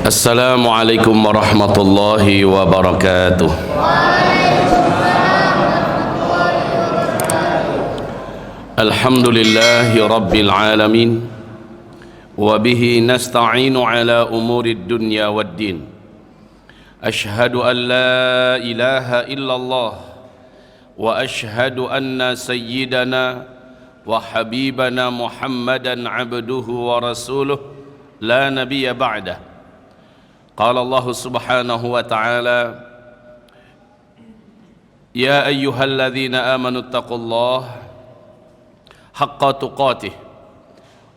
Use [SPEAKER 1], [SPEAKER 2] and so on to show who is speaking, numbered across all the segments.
[SPEAKER 1] Assalamualaikum warahmatullahi wabarakatuh. Alhamdulillahi rabbil alamin, wa bihi nasta'inu ala umuri dunya waddin. Ashhadu an la ilaha illallah wa ashhadu anna sayyidana wa habibana Muhammadan abduhu wa rasuluh la nabiyya ba'dah. Qala Allah subhanahu wa ta'ala, ya ayyuhalladzina amanu taqullaha haqqa tuqatih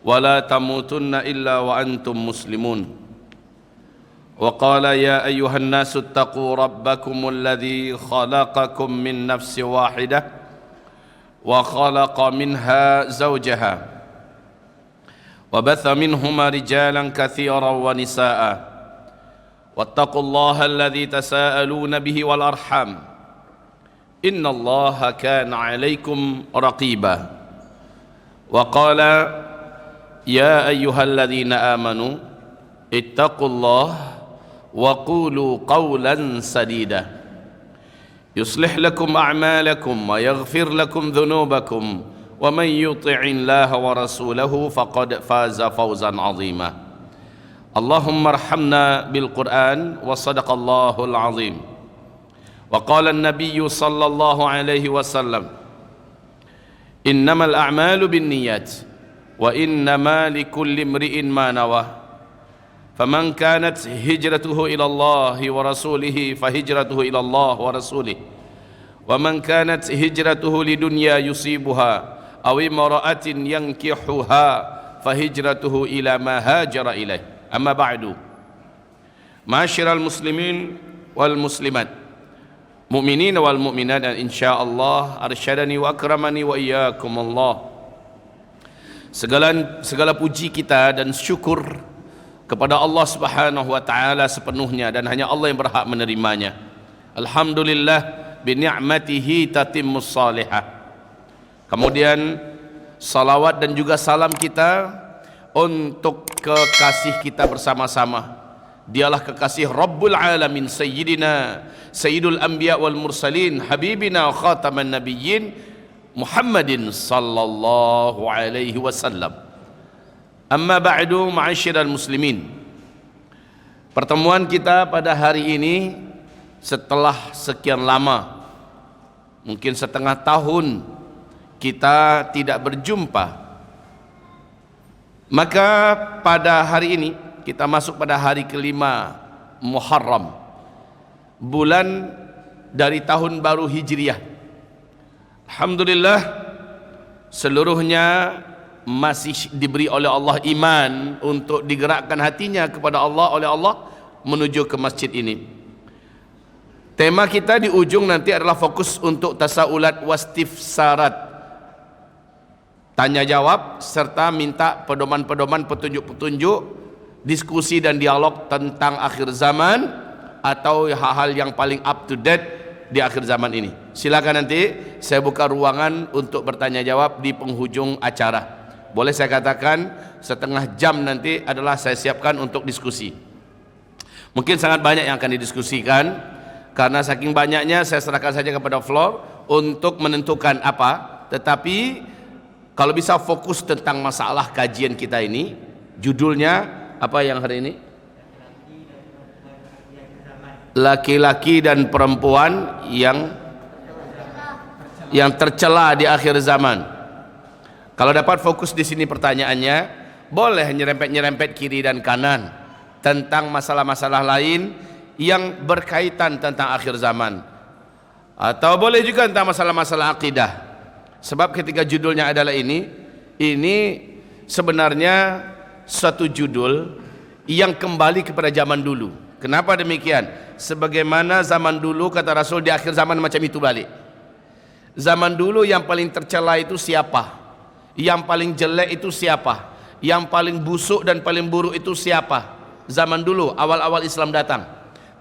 [SPEAKER 1] wa la tamutunna illa wa antum muslimun. Wa qala ya ayyuhan nasu taqu rabbakumul ladzi khalaqakum min nafsin wahidah wa khalaqa minha zawjaha wa batha minhuma rijalan katsiran wa nisaa'a wattaqullaha alladzi tasaaluna bihi wal arham innallaha kana 'alaikum raqiba. Wa qala ya ayyuhalladzina amanu ittaqullaha wa qulu qawlan sadida yuslih lakum a'malakum wa yaghfir lakum dhunubakum wa man yuti'illaha wa rasulahu faqad faza fawzan 'azima. Allahumma arhamna bil Qur'an wa sadaqallahul 'azim. Wa qala an-nabiyyu sallallahu alaihi wasallam, innamal a'malu binniyat wa innama likulli imri'in ma nawa. Faman kanat hijratuhu ila Allah wa rasulih fa hijratuhu ila Allah wa rasulih. Wa man kanat hijratuhu lidunya yusibuha aw imra'atin yankihuha fa hijratuhu ila ma hajara ilaih. Amma ba'du. Ma'asyiral muslimin wal muslimat, mu'minin wal mu'minat, dan insyaallah arsyadani wa akramani wa iyyakum Allah. Segala puji kita dan syukur kepada Allah Subhanahu wa taala sepenuhnya, dan hanya Allah yang berhak menerimanya. Alhamdulillah bi ni'matihi tatimmus salihah. Kemudian salawat dan juga salam kita untuk kekasih kita bersama-sama. Dialah kekasih Rabbul Alamin, Sayyidina Sayyidul Anbiya wal Mursalin, Habibina Khataman Nabiyyin, Muhammadin sallallahu alaihi wasallam. Amma ba'du, ma'asyiral muslimin. Pertemuan kita pada hari ini setelah sekian lama, mungkin setengah tahun kita tidak berjumpa. Maka pada hari ini kita masuk pada hari kelima Muharram, bulan dari tahun baru Hijriah. Alhamdulillah, seluruhnya masih diberi oleh Allah iman untuk digerakkan hatinya kepada Allah oleh Allah menuju ke masjid ini. Tema kita di ujung nanti adalah fokus untuk tasaulat wastifsarat, tanya jawab serta minta pedoman-pedoman, petunjuk-petunjuk, diskusi dan dialog tentang akhir zaman atau hal-hal yang paling up to date di akhir zaman ini. Silakan nanti saya buka ruangan untuk bertanya jawab di penghujung acara. Boleh saya katakan setengah jam nanti adalah saya siapkan untuk diskusi. Mungkin sangat banyak yang akan didiskusikan, karena saking banyaknya saya serahkan saja kepada floor untuk menentukan apa. Tetapi kalau bisa fokus tentang masalah kajian kita ini, judulnya apa yang hari ini? Laki-laki dan perempuan yang tercela di akhir zaman. Kalau dapat fokus di sini pertanyaannya, boleh nyerempet-nyerempet kiri dan kanan tentang masalah-masalah lain yang berkaitan tentang akhir zaman, atau boleh juga tentang masalah-masalah akidah. Sebab ketika judulnya adalah ini sebenarnya suatu judul yang kembali kepada zaman dulu. Kenapa demikian? Sebagaimana zaman dulu kata Rasul, di akhir zaman macam itu balik. Zaman dulu yang paling tercela itu siapa? Yang paling jelek itu siapa? Yang paling busuk dan paling buruk itu siapa? Zaman dulu awal-awal Islam datang,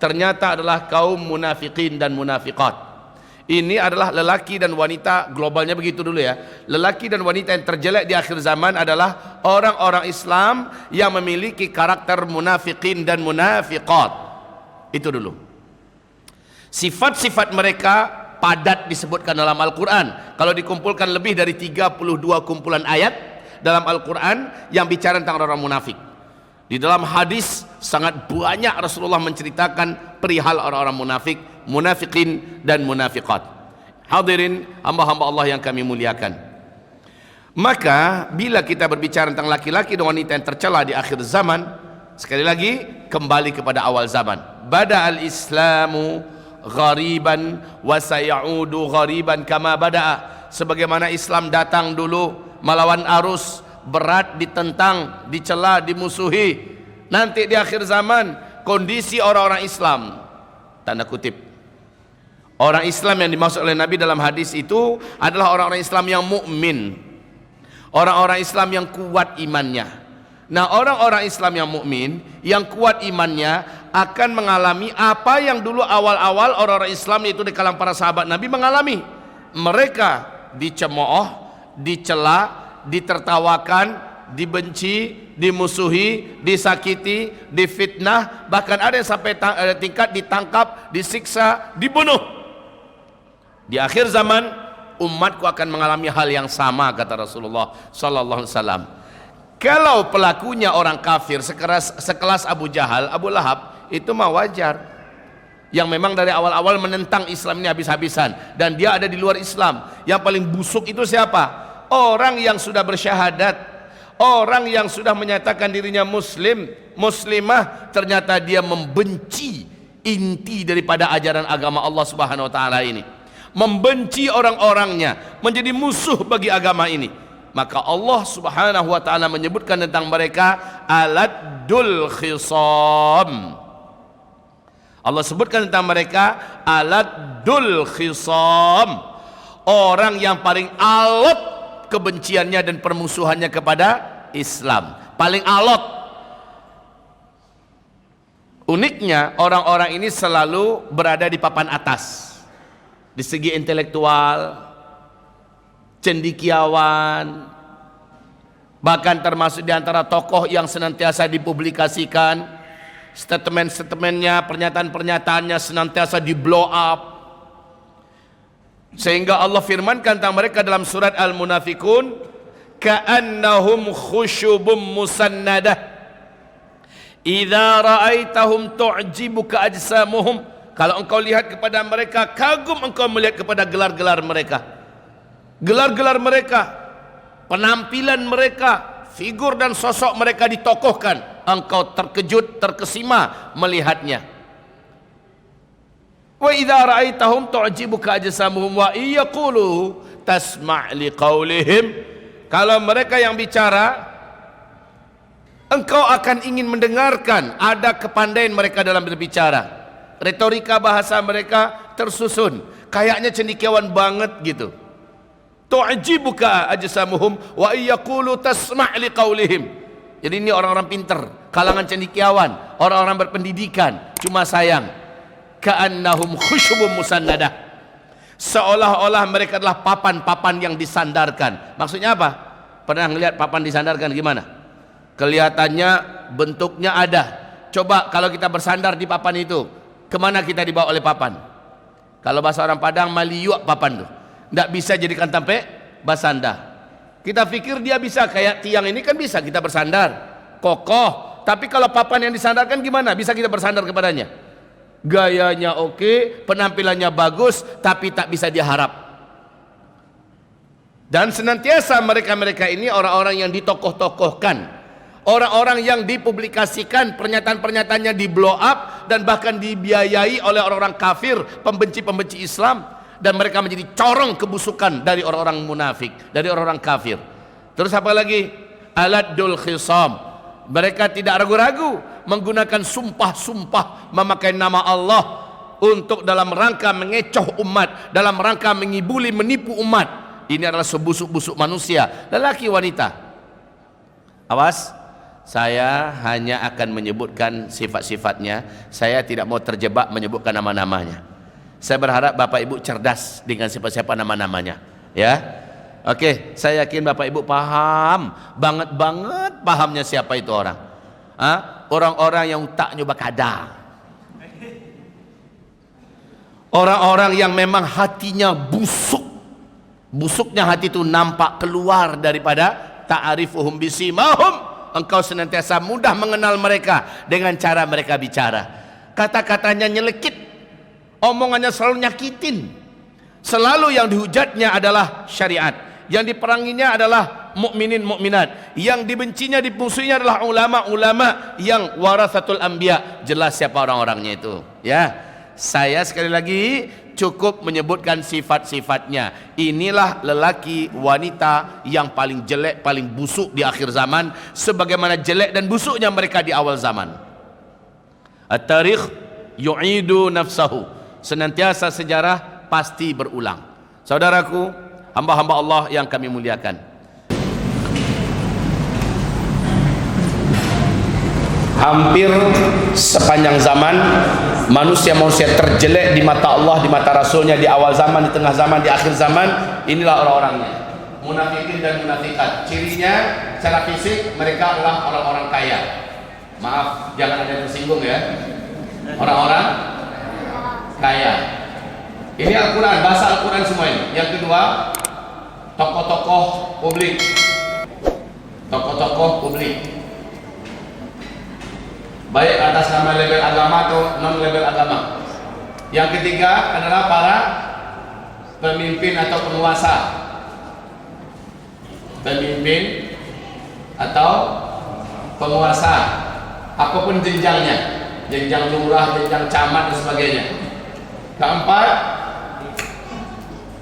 [SPEAKER 1] ternyata adalah kaum munafikin dan munafiqat. Ini adalah lelaki dan wanita, globalnya begitu dulu ya. Lelaki dan wanita yang terjelek di akhir zaman adalah orang-orang Islam yang memiliki karakter munafikin dan munafiqat. Itu dulu. Sifat-sifat mereka padat disebutkan dalam Al-Quran. Kalau dikumpulkan lebih dari 32 kumpulan ayat dalam Al-Quran yang bicara tentang orang munafik. Di dalam hadis sangat banyak Rasulullah menceritakan perihal orang-orang munafik, munafikin dan munafiqat. Hadirin hamba-hamba Allah yang kami muliakan. Maka bila kita berbicara tentang laki-laki dan wanita yang tercela di akhir zaman, sekali lagi kembali kepada awal zaman. Bada al-Islamu ghariban wa sayaudu ghariban kama bada'a. Sebagaimana Islam datang dulu melawan arus, berat, ditentang, dicela, dimusuhi. Nanti di akhir zaman kondisi orang-orang Islam, tanda kutip, orang Islam yang dimaksud oleh Nabi dalam hadis itu adalah orang-orang Islam yang mukmin, orang-orang Islam yang kuat imannya. Nah, orang-orang Islam yang mukmin, yang kuat imannya akan mengalami apa yang dulu awal-awal orang-orang Islam yaitu di kalangan para sahabat Nabi mengalami. Mereka dicemooh, dicela, ditertawakan, dibenci, dimusuhi, disakiti, difitnah, bahkan ada yang sampai tingkat ditangkap, disiksa, dibunuh. Di akhir zaman umatku akan mengalami hal yang sama, kata Rasulullah sallallahu alaihi wasallam. Kalau pelakunya orang kafir sekelas Abu Jahal, Abu Lahab, itu mah wajar. Yang memang dari awal-awal menentang Islam ini habis-habisan, dan dia ada di luar Islam. Yang paling busuk itu siapa? Orang yang sudah bersyahadat, orang yang sudah menyatakan dirinya muslim, muslimah, ternyata dia membenci inti daripada ajaran agama Allah Subhanahu wa taala ini. Membenci orang-orangnya, menjadi musuh bagi agama ini. Maka Allah Subhanahu wa taala menyebutkan tentang mereka aladul khisam. Allah sebutkan tentang mereka aladul khisam, orang yang paling alot kebenciannya dan permusuhannya kepada Islam, paling alot. Uniknya orang-orang ini selalu berada di papan atas di segi intelektual, cendekiawan, bahkan termasuk di antara tokoh yang senantiasa dipublikasikan statement-statementnya, pernyataan-pernyataannya senantiasa di blow up, sehingga Allah firmankan tentang mereka dalam surat Al-Munafikun, ka'annahum khusyubum musannadah idza ra'aitahum tu'jibuka ajsamuhum. Kalau engkau lihat kepada mereka, kagum engkau melihat kepada gelar-gelar mereka, gelar-gelar mereka, penampilan mereka, figur dan sosok mereka ditokohkan, engkau terkejut, terkesima melihatnya. Wa idza ra'aitahum tu'jibuka ajsamuhum wa yaqulu tasma' liqaulihim. Kalau mereka yang bicara, engkau akan ingin mendengarkan, ada kepandaian mereka dalam berbicara. Retorika bahasa mereka tersusun, kayaknya cendekiawan banget gitu. Tu'jibuka ajsamuhum wa yaqulu tasma' liqaulihim. Jadi ini orang-orang pinter, kalangan cendekiawan, orang-orang berpendidikan. Cuma sayang, ka'annahum khusyubum musannadah, seolah-olah mereka adalah papan-papan yang disandarkan. Maksudnya apa? Pernah ngelihat papan disandarkan gimana? Kelihatannya bentuknya ada. Coba kalau kita bersandar di papan itu, kemana kita dibawa oleh papan? Kalau bahasa orang Padang, maliyuk papan tuh, tidak bisa jadikan sampai basanda. Kita pikir dia bisa kayak tiang ini, kan bisa kita bersandar kokoh. Tapi kalau papan yang disandarkan gimana? Bisa kita bersandar kepadanya? Gayanya oke, penampilannya bagus, tapi tak bisa diharap. Dan senantiasa mereka-mereka ini orang-orang yang ditokoh-tokohkan, orang-orang yang dipublikasikan, pernyataan-pernyataannya di blow up dan bahkan dibiayai oleh orang-orang kafir, pembenci-pembenci Islam, dan mereka menjadi corong kebusukan dari orang-orang munafik, dari orang-orang kafir. Terus apa lagi? Aladul khisam. Mereka tidak ragu-ragu menggunakan sumpah-sumpah memakai nama Allah untuk dalam rangka mengecoh umat, dalam rangka mengibuli, menipu umat. Ini adalah sebusuk-busuk manusia, lelaki wanita. Awas, saya hanya akan menyebutkan sifat-sifatnya, saya tidak mau terjebak menyebutkan nama-namanya. Saya berharap Bapak Ibu cerdas dengan siapa-siapa nama-namanya, ya. Oke, saya yakin Bapak Ibu paham banget pahamnya siapa itu orang. Orang-orang yang taknya bakada. Orang-orang yang memang hatinya busuk. Busuknya hati itu nampak keluar daripada ta'arifuhum bisimahum. Engkau senantiasa mudah mengenal mereka dengan cara mereka bicara. Kata-katanya nyelekit, omongannya selalu nyakitin. Selalu yang dihujatnya adalah syariat, yang diperanginya adalah mukminin mukminat, yang dibencinya dimusuhinya adalah ulama-ulama yang warasatul anbiya. Jelas siapa orang-orangnya itu, ya. Saya sekali lagi cukup menyebutkan sifat-sifatnya. Inilah lelaki wanita yang paling jelek, paling busuk di akhir zaman, sebagaimana jelek dan busuknya mereka di awal zaman. At-tarikh yu'idu nafsahu. Senantiasa sejarah pasti berulang. Saudaraku, hamba-hamba Allah yang kami muliakan, hampir sepanjang zaman manusia-manusia terjelek di mata Allah, di mata Rasulnya, di awal zaman, di tengah zaman, di akhir zaman, inilah orang-orangnya. Munafikin dan munafikat. Cirinya secara fisik mereka adalah orang-orang kaya. Maaf, jangan ada yang tersinggung ya. Orang-orang kaya. Ini Al-Quran, bahasa Al-Quran semua ini. Yang kedua, tokoh-tokoh publik. Tokoh-tokoh publik, baik atas nama label agama atau non label agama. Yang ketiga adalah para pemimpin atau penguasa. Pemimpin atau penguasa, apapun jenjangnya, jenjang lurah, jenjang camat dan sebagainya. Keempat,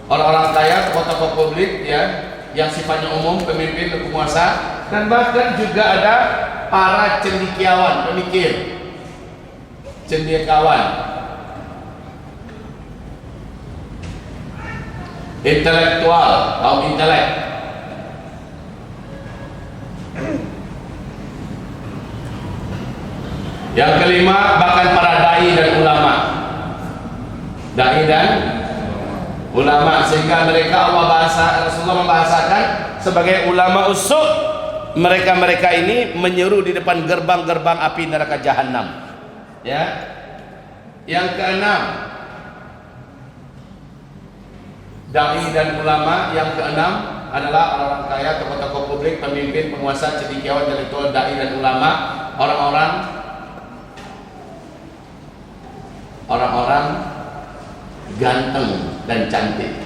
[SPEAKER 1] orang-orang kaya, tokoh-tokoh publik ya, yang sifatnya umum, pemimpin dan penguasa. Dan bahkan juga ada para cendekiawan, pemikir, cendekiawan, intelektual, kaum intelek. Yang kelima, bahkan para dai dan ulama. Dai dan ulama, sehingga mereka Rasulullah membahasakan sebagai ulama usuk. Mereka-mereka ini menyeru di depan gerbang-gerbang api neraka jahanam. Ya. Yang keenam, dai dan ulama. Yang keenam adalah orang-orang kaya, tokoh-tokoh publik, pemimpin, penguasa, cendekiawan, intelektual, dai dan ulama. Orang-orang ganteng dan cantik.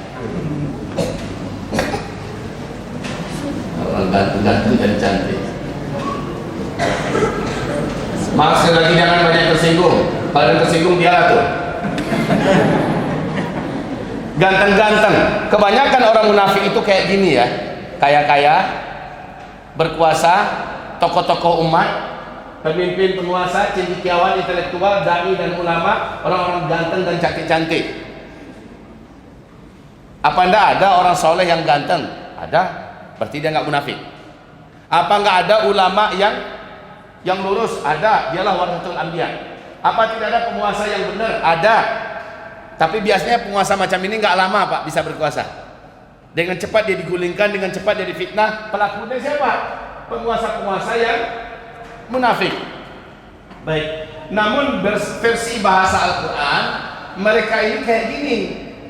[SPEAKER 1] Orang ganteng dan cantik. Maaf sekali lagi, jangan banyak tersinggung. Kalau yang tersinggung dialah tuh. Ganteng-ganteng. Kebanyakan orang munafik itu kayak gini ya. Kaya-kaya, berkuasa, tokoh-tokoh umat, pemimpin, penguasa, cendekiawan, intelektual, dai dan ulama, orang-orang ganteng dan cantik-cantik. Apa enggak ada orang soleh yang ganteng? Ada. Berarti dia nggak munafik. Apa nggak ada ulama yang lurus? Ada, dialah warasatul anbiya. Apa tidak ada penguasa yang benar? Ada. Tapi biasanya penguasa macam ini nggak lama Pak bisa berkuasa. Dengan cepat dia digulingkan, dengan cepat dia difitnah. Pelakunya siapa? Penguasa-penguasa yang munafik. Baik. Namun versi bahasa Al-Quran, mereka ini kayak gini.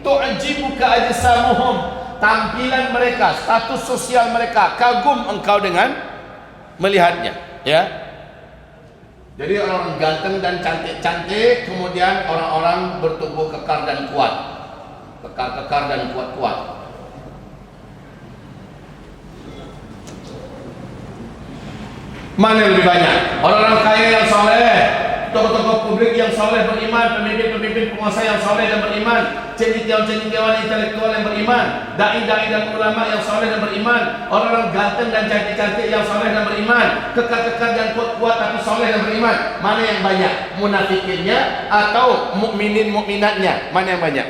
[SPEAKER 1] Tu'jibuka ajsamuhum. Tampilan mereka, status sosial mereka, kagum engkau dengan melihatnya, ya. Jadi orang ganteng dan cantik-cantik, kemudian orang-orang bertubuh kekar dan kuat, kekar dan kuat-kuat. Mana yang lebih banyak? Orang-orang kaya yang soleh, tokoh-tokoh publik yang soleh beriman, pemimpin-pemimpin penguasa yang soleh dan beriman, cendekiawan-cendekiawan intelektual yang beriman, dai-dai dan ulama yang soleh dan beriman, orang-orang ganteng dan cantik-cantik yang soleh dan beriman, kekar-kekar dan kuat-kuat tapi soleh dan beriman. Mana yang banyak? Munafikinnya atau mukminin mukminatnya? Mana yang banyak?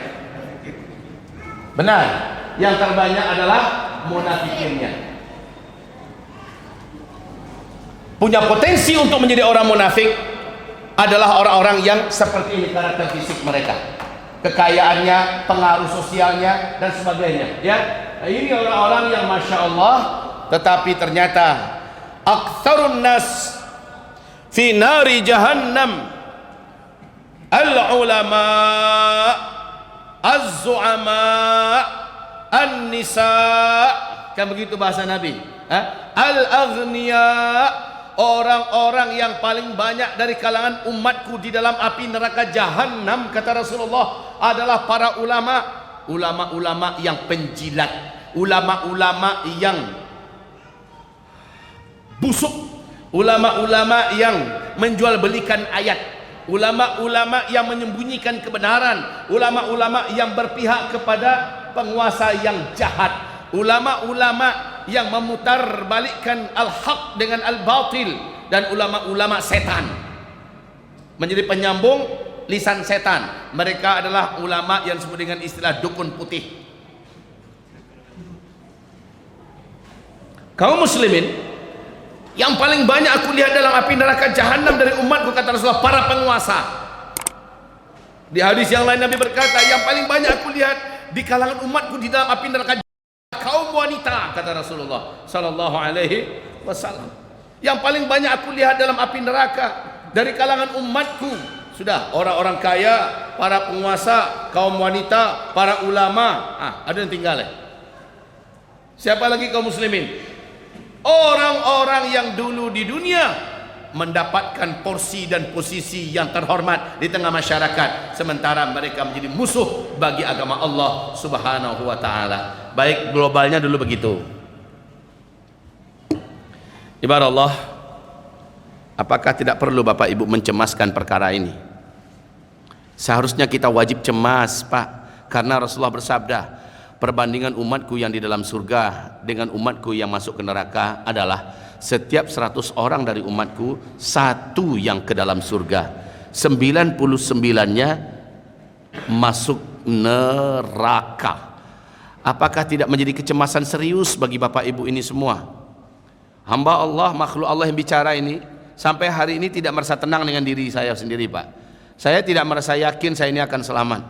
[SPEAKER 1] Benar, yang terbanyak adalah munafikinnya. Punya potensi untuk menjadi orang munafik adalah orang-orang yang seperti ini karakter fisik mereka. kekayaannya, pengaruh sosialnya dan sebagainya. Ya, ini orang-orang yang masya Allah, tetapi ternyata aktsarun nas fi nari jahannam al-ulama az-zu'ama an-nisa, kan begitu bahasa Nabi. Al-aghniya, orang-orang yang paling banyak dari kalangan umatku di dalam api neraka jahanam, kata Rasulullah, adalah para ulama. Ulama-ulama yang penjilat, ulama-ulama yang busuk, ulama-ulama yang menjual belikan ayat, ulama-ulama yang menyembunyikan kebenaran, ulama-ulama yang berpihak kepada penguasa yang jahat, ulama-ulama yang memutarbalikkan al-haq dengan al-batil, dan ulama-ulama setan, menjadi penyambung lisan setan. Mereka adalah ulama yang disebut dengan istilah dukun putih. Kaum muslimin, yang paling banyak aku lihat dalam api neraka jahanam dari umatku, kata Rasulullah, para penguasa. Di hadis yang lain Nabi berkata, yang paling banyak aku lihat di kalangan umatku di dalam api neraka kaum wanita, kata Rasulullah sallallahu alaihi wasallam. Yang paling banyak aku lihat dalam api neraka dari kalangan umatku sudah orang-orang kaya, para penguasa, kaum wanita, para ulama. Ada yang tinggal ya? Siapa lagi kaum muslimin? Orang-orang yang dulu di dunia mendapatkan porsi dan posisi yang terhormat di tengah masyarakat, sementara mereka menjadi musuh bagi agama Allah Subhanahu wa taala. Baik, globalnya dulu begitu. Ibarat Allah, apakah tidak perlu Bapak Ibu mencemaskan perkara ini? Seharusnya kita wajib cemas, Pak, karena Rasulullah bersabda, perbandingan umatku yang di dalam surga dengan umatku yang masuk ke neraka adalah setiap 100 orang dari umatku, satu yang ke dalam surga, 99-nya masuk neraka. Apakah tidak menjadi kecemasan serius bagi Bapak Ibu ini semua? Hamba Allah, makhluk Allah yang bicara ini, sampai hari ini tidak merasa tenang dengan diri saya sendiri, Pak. Saya tidak merasa yakin saya ini akan selamat.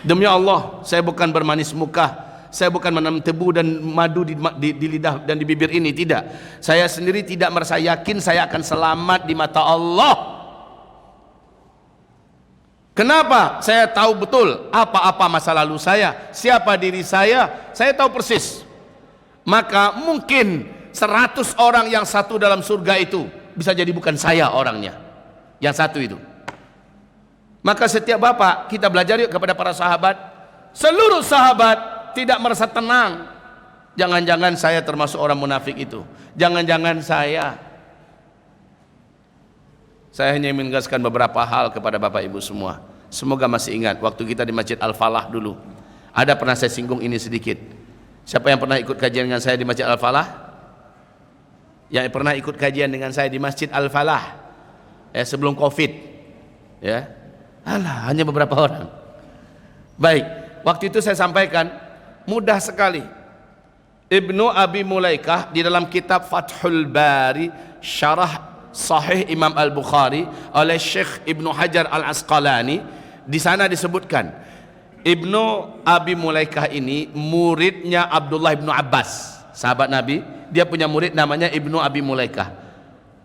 [SPEAKER 1] Demi Allah, saya bukan bermanis muka, saya bukan menanam tebu dan madu di lidah dan di bibir ini, tidak. Saya sendiri tidak merasa yakin saya akan selamat di mata Allah. Kenapa? Saya tahu betul apa-apa masa lalu saya, siapa diri saya tahu persis. Maka mungkin 100 orang yang satu dalam surga itu bisa jadi bukan saya orangnya, yang satu itu. Maka setiap bapak, kita belajar yuk kepada para sahabat. Seluruh sahabat tidak merasa tenang. Jangan-jangan saya termasuk orang munafik itu, jangan-jangan saya hanya menegaskan beberapa hal kepada Bapak Ibu semua. Semoga masih ingat waktu kita di Masjid Al-Falah dulu. Ada pernah saya singgung ini sedikit. Siapa yang pernah ikut kajian dengan saya di Masjid Al-Falah? Yang pernah ikut kajian dengan saya di Masjid Al-Falah sebelum Covid? Ya, alah, hanya beberapa orang. Baik, waktu itu saya sampaikan mudah sekali. Ibnu Abi Mulaikah di dalam kitab Fathul Bari, syarah Sahih Imam Al-Bukhari oleh Syekh Ibnu Hajar Al-Asqalani, di sana disebutkan Ibnu Abi Mulaikah ini muridnya Abdullah Ibnu Abbas, sahabat Nabi. Dia punya murid namanya Ibnu Abi Mulaikah.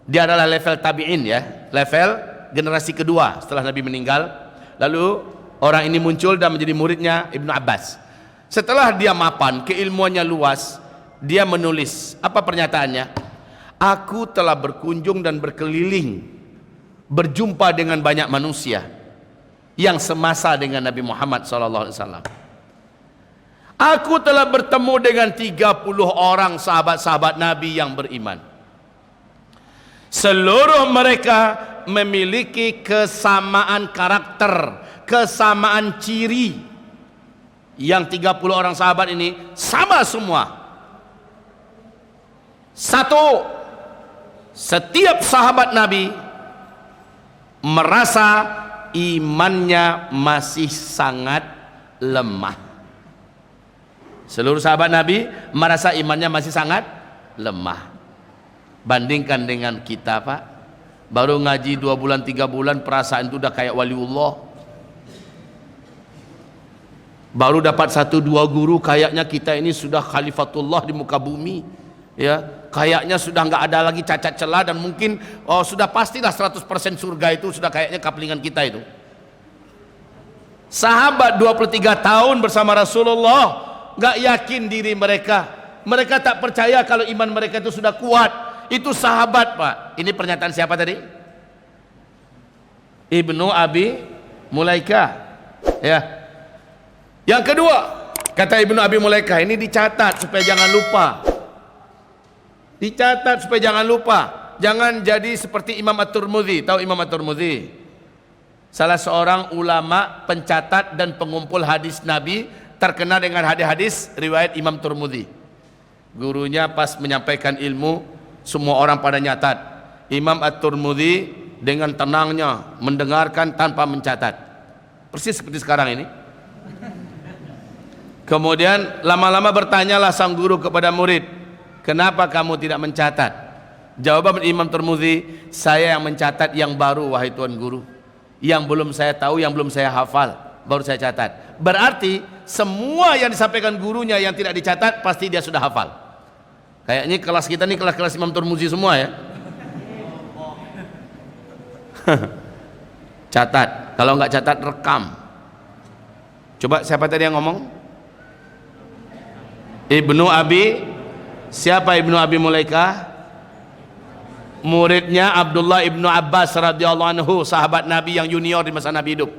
[SPEAKER 1] Dia adalah level tabi'in, ya, level generasi kedua setelah Nabi meninggal. Lalu orang ini muncul dan menjadi muridnya Ibnu Abbas. Setelah dia mapan, keilmuannya luas, dia menulis apa pernyataannya? Aku telah berkunjung dan berkeliling, berjumpa dengan banyak manusia yang semasa dengan Nabi Muhammad SAW. Aku telah bertemu dengan 30 orang sahabat-sahabat Nabi yang beriman. Seluruh mereka memiliki kesamaan karakter, kesamaan ciri. Yang 30 orang sahabat ini sama semua. Satu, setiap sahabat Nabi merasa imannya masih sangat lemah. Seluruh sahabat Nabi merasa imannya masih sangat lemah. Bandingkan dengan kita, Pak, baru ngaji 2 bulan 3 bulan perasaan itu udah kayak waliullah. Baru dapat 1-2 guru, kayaknya kita ini sudah khalifatullah di muka bumi, ya. Kayaknya sudah nggak ada lagi cacat celah, dan mungkin sudah pastilah 100% surga itu sudah kayaknya kaplingan kita itu. Sahabat 23 tahun bersama Rasulullah nggak yakin diri mereka. Mereka tak percaya kalau iman mereka itu sudah kuat. Itu sahabat, Pak. Ini pernyataan siapa tadi? Ibnu Abi Mulaikah, ya. Yang kedua, kata Ibnu Abi Mulaikah, ini dicatat supaya jangan lupa. Dicatat supaya jangan lupa. Jangan jadi seperti Imam At-Tirmidzi. Tahu Imam At-Tirmidzi? Salah seorang ulama pencatat dan pengumpul hadis Nabi, terkenal dengan hadis-hadis riwayat Imam Tirmidzi. Gurunya pas menyampaikan ilmu, semua orang pada nyatat. Imam At-Tirmidzi dengan tenangnya mendengarkan tanpa mencatat. Persis seperti sekarang ini. Kemudian lama-lama bertanyalah sang guru kepada murid, kenapa kamu tidak mencatat? Jawaban Imam Tirmidzi, saya yang mencatat yang baru wahai Tuan Guru. Yang belum saya tahu, yang belum saya hafal, baru saya catat. Berarti semua yang disampaikan gurunya yang tidak dicatat pasti dia sudah hafal. Kayaknya kelas kita nih kelas-kelas Imam Tirmidzi semua, ya. Catat, kalau nggak catat rekam. Coba siapa tadi yang ngomong? Ibnu Abi, siapa Ibnu Abi Mulaikah? Muridnya Abdullah Ibnu Abbas radhiyallahu anhu, sahabat Nabi yang junior di masa Nabi hidup.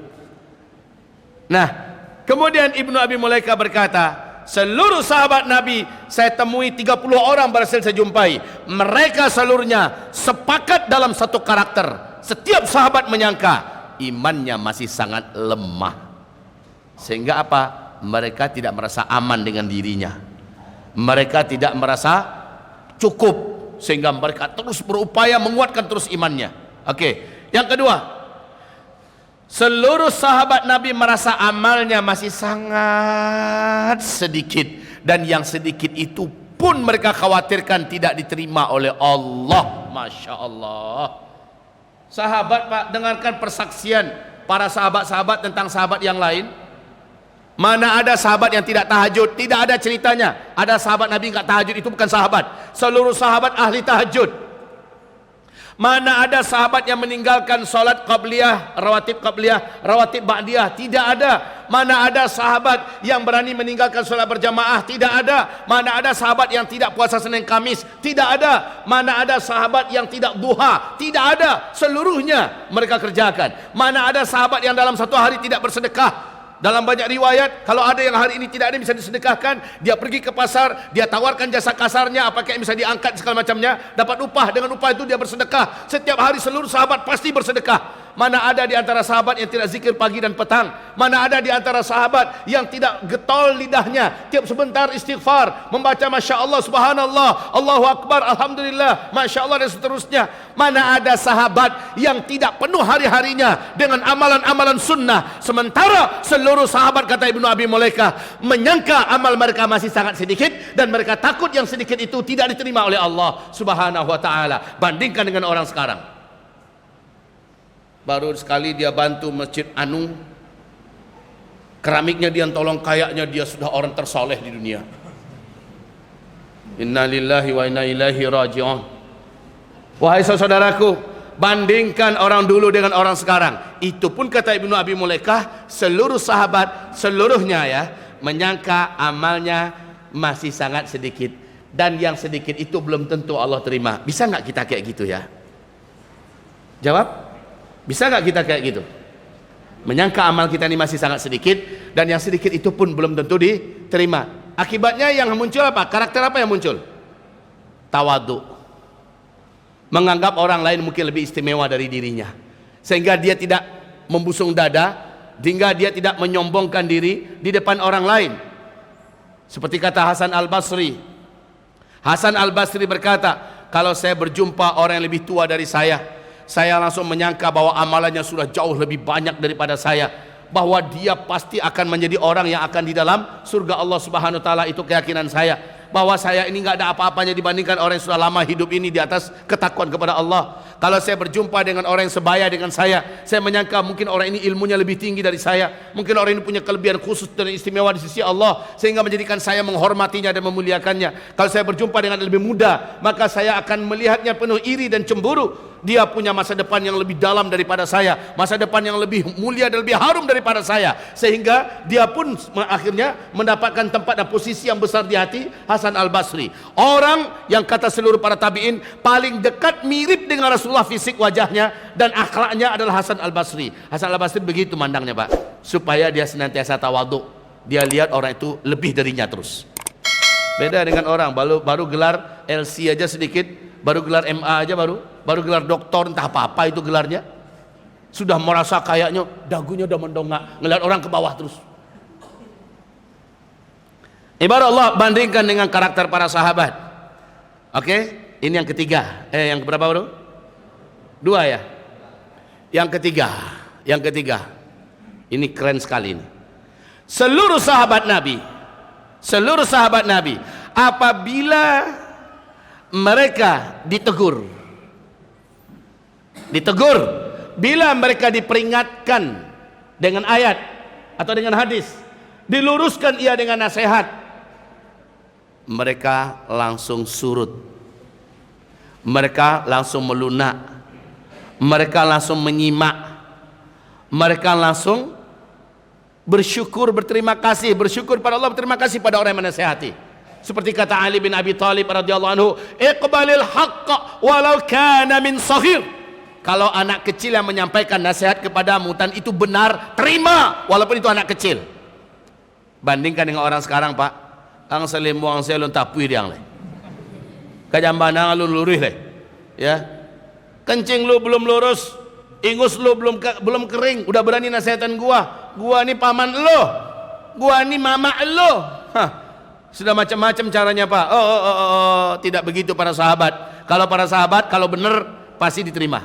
[SPEAKER 1] Nah, kemudian Ibnu Abi Mulaikah berkata, seluruh sahabat Nabi saya temui 30 orang berhasil saya jumpai. Mereka seluruhnya sepakat dalam satu karakter. Setiap sahabat menyangka imannya masih sangat lemah. Sehingga apa? Mereka tidak merasa aman dengan dirinya. Mereka tidak merasa cukup, sehingga mereka terus berupaya menguatkan terus imannya. Oke. Yang kedua, seluruh sahabat Nabi merasa amalnya masih sangat sedikit, dan yang sedikit itu pun mereka khawatirkan tidak diterima oleh Allah. Masya Allah. Sahabat, Pak, dengarkan persaksian para sahabat-sahabat tentang sahabat yang lain. Mana ada sahabat yang tidak tahajud? Tidak ada ceritanya. Ada sahabat Nabi enggak tahajud, itu bukan sahabat. Seluruh sahabat ahli tahajud. Mana ada sahabat yang meninggalkan salat qabliyah, rawatib ba'diyah? Tidak ada. Mana ada sahabat yang berani meninggalkan salat berjamaah? Tidak ada. Mana ada sahabat yang tidak puasa Senin Kamis? Tidak ada. Mana ada sahabat yang tidak duha? Tidak ada. Seluruhnya mereka kerjakan. Mana ada sahabat yang dalam satu hari tidak bersedekah? Dalam banyak riwayat, kalau ada yang hari ini tidak ada bisa disedekahkan, dia pergi ke pasar, dia tawarkan jasa kasarnya, apakah yang bisa diangkat segala macamnya, dapat upah, dengan upah itu dia bersedekah. Setiap hari seluruh sahabat pasti bersedekah. Mana ada di antara sahabat yang tidak zikir pagi dan petang? Mana ada di antara sahabat yang tidak getol lidahnya tiap sebentar istighfar, membaca Masya Allah, Subhanallah, Allahu Akbar, Alhamdulillah, Masya Allah, dan seterusnya? Mana ada sahabat yang tidak penuh hari-harinya dengan amalan-amalan sunnah, sementara seluruh sahabat, kata Ibnu Abi Mulaikah, menyangka amal mereka masih sangat sedikit, dan mereka takut yang sedikit itu tidak diterima oleh Allah Subhanahu wa ta'ala. Bandingkan dengan orang sekarang. Baru sekali dia bantu Masjid Anu, keramiknya dia tolong, kayaknya dia sudah orang tersoleh di dunia. Inna lillahi wa inna ilaihi raji'un. Wahai saudaraku, bandingkan orang dulu dengan orang sekarang. Itu pun kata Ibnu Abi Mulaikah, seluruh sahabat seluruhnya, ya, menyangka amalnya masih sangat sedikit, dan yang sedikit itu belum tentu Allah terima. Bisa nggak kita kayak gitu, ya? Jawab. Bisa nggak kita kayak gitu? Menyangka amal kita ini masih sangat sedikit, dan yang sedikit itu pun belum tentu diterima. Akibatnya yang muncul apa? Karakter apa yang muncul? Tawadhu. Menganggap orang lain mungkin lebih istimewa dari dirinya, sehingga dia tidak membusung dada, sehingga dia tidak menyombongkan diri di depan orang lain. Seperti kata Hasan Al-Basri. Hasan Al-Basri berkata, kalau saya berjumpa orang yang lebih tua dari saya langsung menyangka bahwa amalannya sudah jauh lebih banyak daripada saya, bahwa dia pasti akan menjadi orang yang akan di dalam surga Allah Subhanahu wa ta'ala. Itu keyakinan saya, bahwa saya ini nggak ada apa-apanya dibandingkan orang yang sudah lama hidup ini di atas ketakwaan kepada Allah. Kalau saya berjumpa dengan orang yang sebaya dengan saya menyangka mungkin orang ini ilmunya lebih tinggi dari saya, mungkin orang ini punya kelebihan khusus dan istimewa di sisi Allah sehingga menjadikan saya menghormatinya dan memuliakannya. Kalau saya berjumpa dengan yang lebih muda, maka saya akan melihatnya penuh iri dan cemburu. Dia punya masa depan yang lebih dalam daripada saya, masa depan yang lebih mulia dan lebih harum daripada saya, sehingga dia pun akhirnya mendapatkan tempat dan posisi yang besar di hati Hasan Al-Basri. Orang yang kata seluruh para tabi'in paling dekat mirip dengan Rasulullah fisik wajahnya dan akhlaknya adalah Hasan Al-Basri. Hasan Al-Basri begitu mandangnya, Pak, supaya dia senantiasa tawadhu. Dia lihat orang itu lebih darinya terus. Beda dengan orang baru gelar LC aja sedikit, baru gelar MA aja, baru gelar doktor entah apa itu gelarnya, sudah merasa kayaknya dagunya udah mendongak, ngeliat orang ke bawah terus. Ibarat Allah bandingkan dengan karakter para sahabat. Oke, ini yang ketiga. Yang berapa baru? Dua ya. Yang ketiga. Ini keren sekali ini. Seluruh sahabat Nabi apabila mereka ditegur, bila mereka diperingatkan dengan ayat atau dengan hadis, diluruskan ia dengan nasihat, mereka langsung surut, mereka langsung melunak, mereka langsung menyimak, mereka langsung bersyukur, berterima kasih, bersyukur pada Allah, berterima kasih pada orang yang menasihati. Seperti kata Ali bin Abi Thalib radhiyallahu anhu, iqbalil haqqa walau kana min saghir. Kalau anak kecil yang menyampaikan nasihat kepadamu dan itu benar, terima walaupun itu anak kecil. Bandingkan dengan orang sekarang, Pak, ang selimu ang selon tapui diang le, kajambana lu lurih le, ya, kencing lu belum lurus, ingus lu belum kering, udah berani nasihatan gua ini paman lo, gua ini mama lo. Sudah macam-macam caranya, Pak. Tidak begitu para sahabat. Kalau para sahabat kalau benar pasti diterima,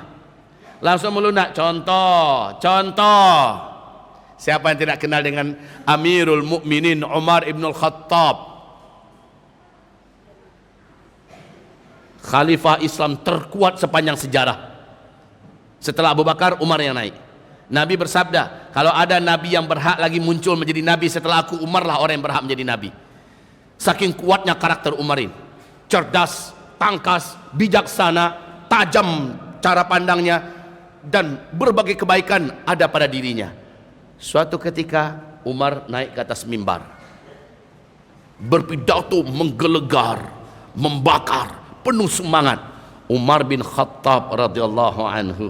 [SPEAKER 1] langsung melunak. Contoh, siapa yang tidak kenal dengan Amirul Mukminin Umar ibn Khattab, Khalifah Islam terkuat sepanjang sejarah. Setelah Abu Bakar, Umar yang naik. Nabi bersabda, kalau ada Nabi yang berhak lagi muncul menjadi Nabi setelah aku, Umar lah orang yang berhak menjadi Nabi. Saking kuatnya karakter Umar ini, cerdas, tangkas, bijaksana, tajam cara pandangnya, dan berbagai kebaikan ada pada dirinya. Suatu ketika Umar naik ke atas mimbar, berpidato menggelegar, membakar, penuh semangat. Umar bin Khattab radhiyallahu anhu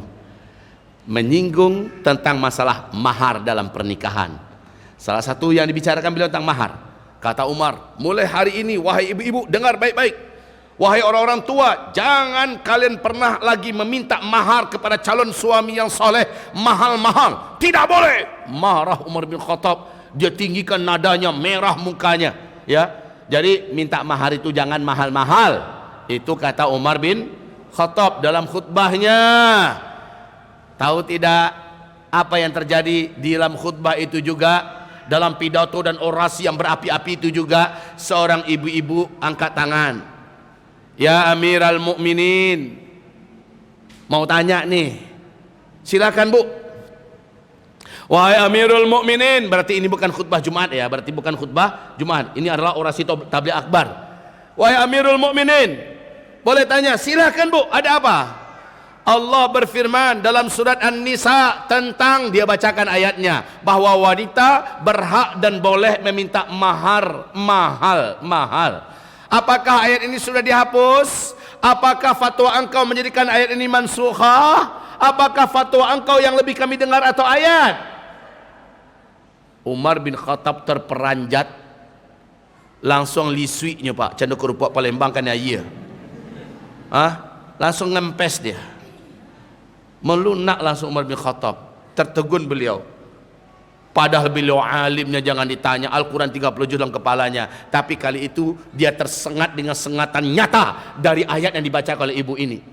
[SPEAKER 1] menyinggung tentang masalah mahar dalam pernikahan. Salah satu yang dibicarakan beliau tentang mahar. Kata Umar, mulai hari ini wahai ibu-ibu dengar baik-baik, wahai orang-orang tua, jangan kalian pernah lagi meminta mahar kepada calon suami yang soleh mahal-mahal. Tidak boleh. Marah Umar bin Khattab, dia tinggikan nadanya, merah mukanya, ya. Jadi minta mahar itu jangan mahal-mahal. Itu kata Umar bin Khattab dalam khutbahnya. Tahu tidak apa yang terjadi di dalam khutbah itu juga? Dalam pidato dan orasi yang berapi-api itu juga seorang ibu-ibu angkat tangan. Ya Amiral Mukminin, mau tanya nih, silakan Bu. Wahai Amirul Mukminin, berarti ini bukan khutbah Jumat ya, berarti bukan khutbah Jumat. Ini adalah orasi tabligh akbar. Wahai Amirul Mukminin, boleh tanya, silakan Bu, ada apa? Allah berfirman dalam surat An-Nisa tentang, dia bacakan ayatnya, bahwa wanita berhak dan boleh meminta mahar mahal. Apakah ayat ini sudah dihapus? Apakah fatwa engkau menjadikan ayat ini mansukhah? Apakah fatwa engkau yang lebih kami dengar atau ayat? Umar bin Khattab terperanjat, langsung lisuinya Pak, canda kerupuk Palembang kan ya, langsung ngempes dia. Melunak langsung Umar bin Khattab, tertegun beliau. Padahal beliau alimnya jangan ditanya, Al-Quran 30 juz dalam kepalanya, tapi kali itu dia tersengat dengan sengatan nyata dari ayat yang dibaca oleh ibu ini.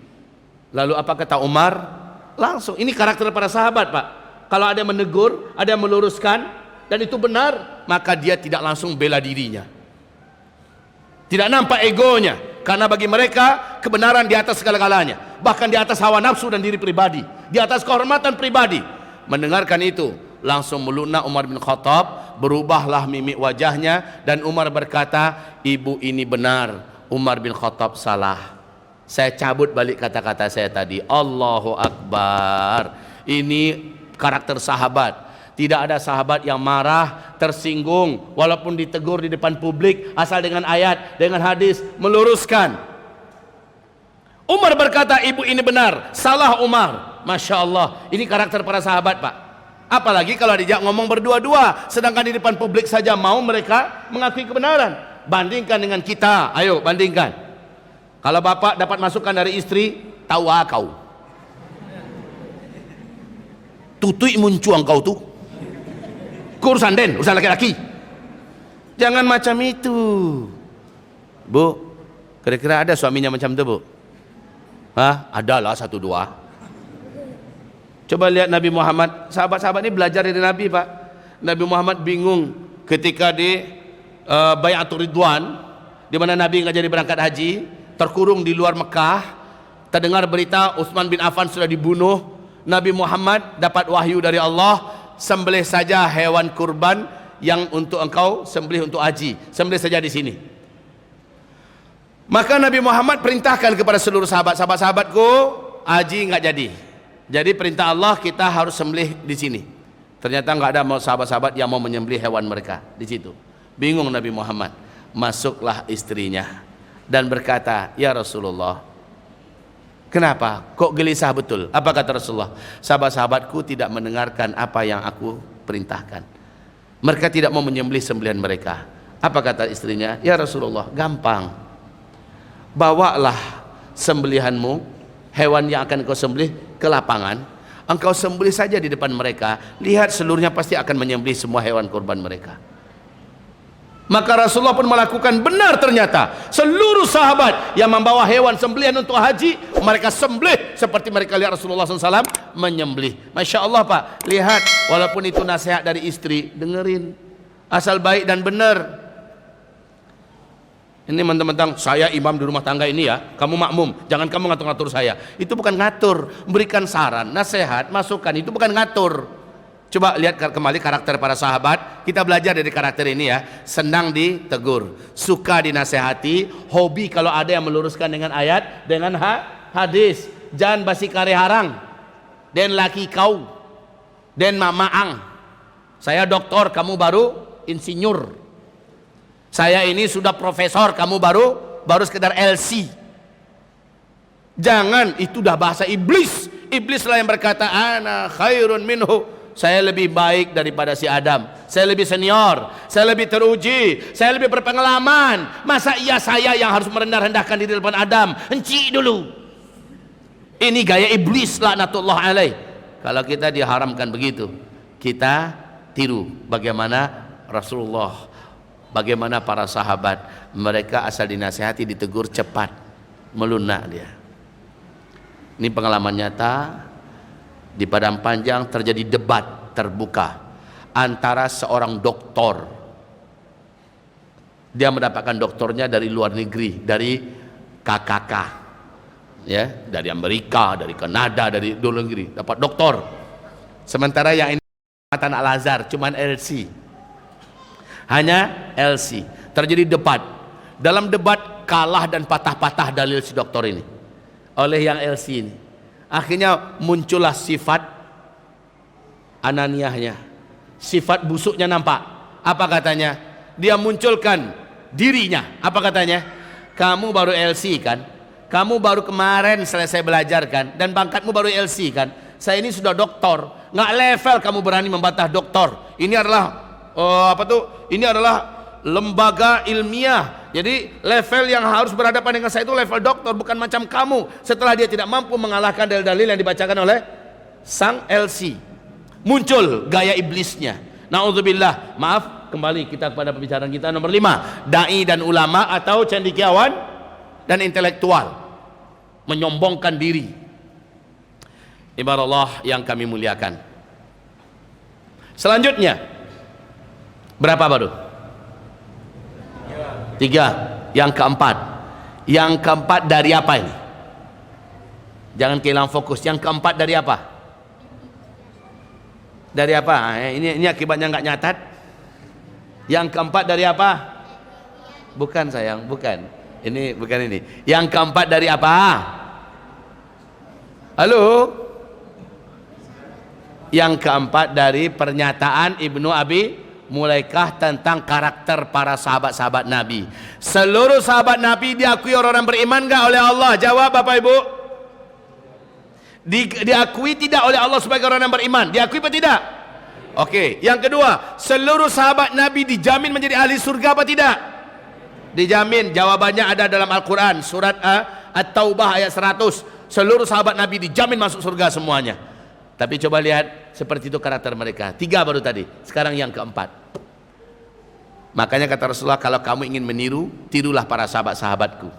[SPEAKER 1] Lalu apa kata Umar? Langsung, ini karakter para sahabat Pak. Kalau ada yang menegur, ada yang meluruskan, dan itu benar, maka dia tidak langsung bela dirinya, tidak nampak egonya. karena bagi mereka kebenaran di atas segala-galanya, bahkan di atas hawa nafsu dan diri pribadi, di atas kehormatan pribadi. Mendengarkan itu langsung melunak Umar bin Khattab, berubahlah mimik wajahnya, dan Umar berkata, ibu ini benar, Umar bin Khattab salah. Saya cabut balik kata-kata saya tadi. Allahu Akbar. Ini karakter sahabat. Tidak ada sahabat yang marah, tersinggung, walaupun ditegur di depan publik, asal dengan ayat, dengan hadis, meluruskan. Umar berkata, ibu ini benar, salah Umar. Masya Allah, ini karakter para sahabat, Pak. Apalagi kalau dijak ngomong berdua-dua, sedangkan di depan publik saja mau mereka mengakui kebenaran. Bandingkan dengan kita, ayo bandingkan. Kalau bapak dapat masukan dari istri, tahu kau. Tutui muncuang kau tuh. Urusan den, urusan laki-laki. Jangan macam itu. Bu, kira-kira ada suaminya macam itu, Bu? Hah? Adalah satu dua. Coba lihat Nabi Muhammad. Sahabat-sahabat ini belajar dari Nabi, Pak. Nabi Muhammad bingung ketika di Bai'atul Ridwan, di mana Nabi nggak jadi berangkat haji, terkurung di luar Mekah. Terdengar berita Utsman bin Affan sudah dibunuh. Nabi Muhammad dapat wahyu dari Allah, sembelih saja hewan kurban yang untuk engkau sembelih untuk haji, sembelih saja di sini. Maka Nabi Muhammad perintahkan kepada seluruh sahabatku, haji nggak jadi. Jadi perintah Allah, kita harus sembelih di sini. Ternyata nggak ada sahabat-sahabat yang mau menyembelih hewan mereka di situ. Bingung Nabi Muhammad. Masuklah istrinya dan berkata, ya Rasulullah, kenapa? Kok gelisah betul? Apa kata Rasulullah? Sahabat-sahabatku tidak mendengarkan apa yang aku perintahkan. Mereka tidak mau menyembelih sembelihan mereka. Apa kata istrinya? Ya Rasulullah, gampang. Bawalah sembelihanmu, hewan yang akan kau sembelih ke lapangan. Engkau sembelih saja di depan mereka. Lihat seluruhnya pasti akan menyembelih semua hewan kurban mereka. Maka Rasulullah pun melakukan, benar ternyata seluruh sahabat yang membawa hewan sembelihan untuk haji, mereka sembelih seperti mereka lihat Rasulullah SAW menyembelih. Masya Allah, Pak. Lihat, walaupun itu nasihat dari istri, dengerin, asal baik dan benar. Ini mentang-mentang saya imam di rumah tangga ini ya, kamu makmum, jangan kamu ngatur-ngatur saya. Itu bukan ngatur, memberikan saran, nasihat, masukan, itu bukan ngatur. Coba lihat kembali karakter para sahabat. Kita belajar dari karakter ini ya. Senang ditegur, suka dinasehati, hobi kalau ada yang meluruskan dengan ayat, dengan hadis. Jangan basi kare harang, den laki kau, den mamaang. Saya doktor, kamu baru insinyur. Saya ini sudah profesor, kamu baru sekedar LC. Jangan, itu dah bahasa iblis. Iblislah yang berkata, ana khairun minhu, saya lebih baik daripada si Adam, saya lebih senior, saya lebih teruji, saya lebih berpengalaman. Masa iya saya yang harus merendah-rendahkan diri depan Adam? Henti dulu. Ini gaya iblis laknatullah alaih. Kalau kita diharamkan begitu, kita tiru bagaimana Rasulullah, bagaimana para sahabat. Mereka asal dinasihati, ditegur, cepat melunak dia. Ini pengalaman nyata. Di Padang Panjang terjadi debat terbuka antara seorang doktor. Dia mendapatkan doktornya dari luar negeri, dari KKK, ya, dari Amerika, dari Kanada, dari luar negeri, dapat doktor. Sementara yang ini Matan Al-Azhar cuman LC, hanya LC. Terjadi debat. Dalam debat kalah dan patah-patah dalil si doktor ini oleh yang LC ini. Akhirnya muncullah sifat ananiahnya, sifat busuknya nampak. Apa katanya? Dia munculkan dirinya. Apa katanya? Kamu baru LC kan? Kamu baru kemarin selesai belajar kan? Dan pangkatmu baru LC kan? Saya ini sudah doktor. Nggak level kamu berani membantah doktor. Ini adalah Ini adalah lembaga ilmiah. Jadi level yang harus berhadapan dengan saya itu level doktor, bukan macam kamu. Setelah dia tidak mampu mengalahkan dalil-dalil yang dibacakan oleh sang LC, muncul gaya iblisnya. Na'udzubillah. Maaf, kembali kita kepada pembicaraan kita nomor 5. Dai dan ulama atau cendekiawan dan intelektual menyombongkan diri. Ibarat Allah yang kami muliakan. Selanjutnya, berapa baru? 3. Yang keempat, Yang keempat dari apa ini? Jangan kehilangan fokus. Yang keempat dari apa? Dari apa? Ini akibatnya nggak nyatat. Yang keempat dari apa? Bukan sayang, bukan. Ini bukan ini. Yang keempat dari apa? Halo? Yang keempat dari pernyataan Ibnu Abi Mulaikah tentang karakter para sahabat-sahabat Nabi. Seluruh sahabat Nabi diakui orang-orang beriman enggak oleh Allah? Jawab Bapak Ibu. Diakui tidak oleh Allah sebagai orang yang beriman? Diakui atau tidak? Oke. Yang kedua, seluruh sahabat Nabi dijamin menjadi ahli surga apa tidak? Dijamin. Jawabannya ada dalam Al-Quran, surat At-Taubah ayat 100. Seluruh sahabat Nabi dijamin masuk surga semuanya. Tapi coba lihat, seperti itu karakter mereka. 3 baru tadi, sekarang yang keempat. Makanya kata Rasulullah, kalau kamu ingin meniru, tirulah para sahabat-sahabatku.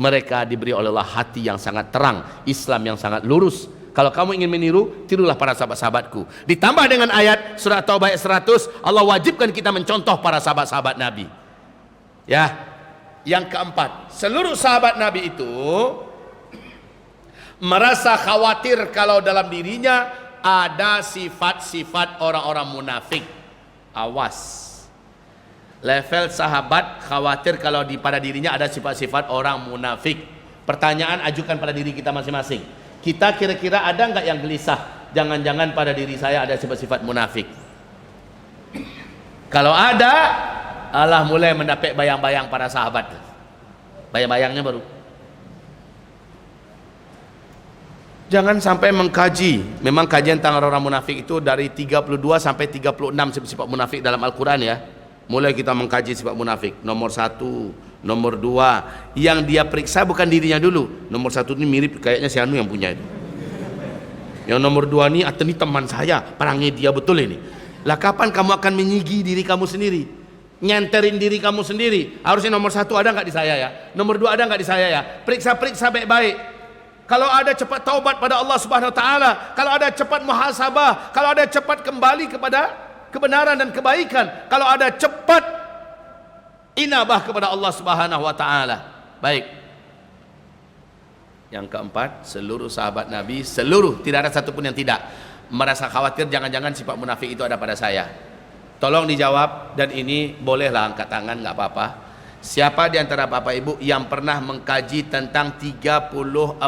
[SPEAKER 1] Mereka diberi oleh Allah hati yang sangat terang, Islam yang sangat lurus. Kalau kamu ingin meniru, tirulah para sahabat-sahabatku. Ditambah dengan ayat surat Taubah ayat 100, Allah wajibkan kita mencontoh para sahabat-sahabat Nabi. Ya. Yang keempat, seluruh sahabat Nabi itu merasa khawatir kalau dalam dirinya ada sifat-sifat orang-orang munafik. Awas. Level sahabat khawatir kalau pada dirinya ada sifat-sifat orang munafik. Pertanyaan ajukan pada diri kita masing-masing. Kita kira-kira ada nggak yang gelisah? Jangan-jangan pada diri saya ada sifat-sifat munafik. Kalau ada, Allah mulai mendapat bayang-bayang para sahabat. Bayang-bayangnya baru. Jangan sampai mengkaji. Memang kajian tentang orang munafik itu dari 32 sampai 36 sifat munafik dalam Al-Quran ya. Mulai kita mengkaji sifat munafik. Nomor 1, nomor 2. Yang dia periksa bukan dirinya dulu. Nomor 1 ini mirip kayaknya si Anu yang punya itu. Yang nomor 2 ini, ini teman saya, perangnya dia betul ini. Lah kapan kamu akan menyigi diri kamu sendiri? Nyenterin diri kamu sendiri. Harusnya nomor 1 ada nggak di saya ya? Nomor 2 ada nggak di saya ya? Periksa-periksa baik-baik. Kalau ada cepat taubat pada Allah Subhanahu wa taala, kalau ada cepat muhasabah, kalau ada cepat kembali kepada kebenaran dan kebaikan, kalau ada cepat inabah kepada Allah Subhanahu wa taala. Baik. Yang keempat, seluruh sahabat Nabi, seluruh, tidak ada satupun yang tidak merasa khawatir jangan-jangan sifat munafik itu ada pada saya. Tolong dijawab, dan ini bolehlah angkat tangan, nggak apa-apa. Siapa di antara Bapak Ibu yang pernah mengkaji tentang 34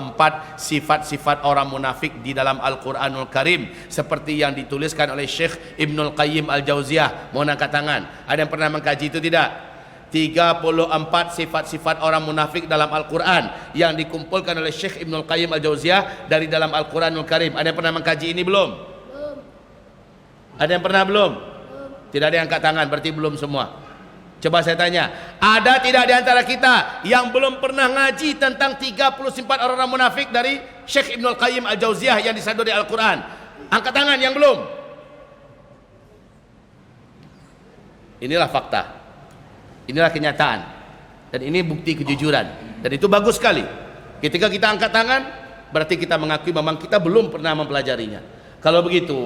[SPEAKER 1] sifat-sifat orang munafik di dalam Al-Quranul Karim seperti yang dituliskan oleh Syekh Ibnul Qayyim Al-Jauziyah? Mohon angkat tangan. Ada yang pernah mengkaji itu tidak? 34 sifat-sifat orang munafik dalam Al-Quran yang dikumpulkan oleh Syekh Ibnul Qayyim Al-Jauziyah dari dalam Al-Quranul Karim. Ada yang pernah mengkaji ini belum? Belum. Ada yang pernah belum? Belum. Tidak ada yang angkat tangan, berarti belum semua. Coba saya tanya, ada tidak di antara kita yang belum pernah ngaji tentang 34 orang munafik dari Syekh Ibnul Qayyim Al-Jauziyah yang disadari Al-Quran? Angkat tangan yang belum. Inilah fakta, inilah kenyataan, dan ini bukti kejujuran, dan itu bagus sekali. Ketika kita angkat tangan, berarti kita mengakui memang kita belum pernah mempelajarinya. Kalau begitu,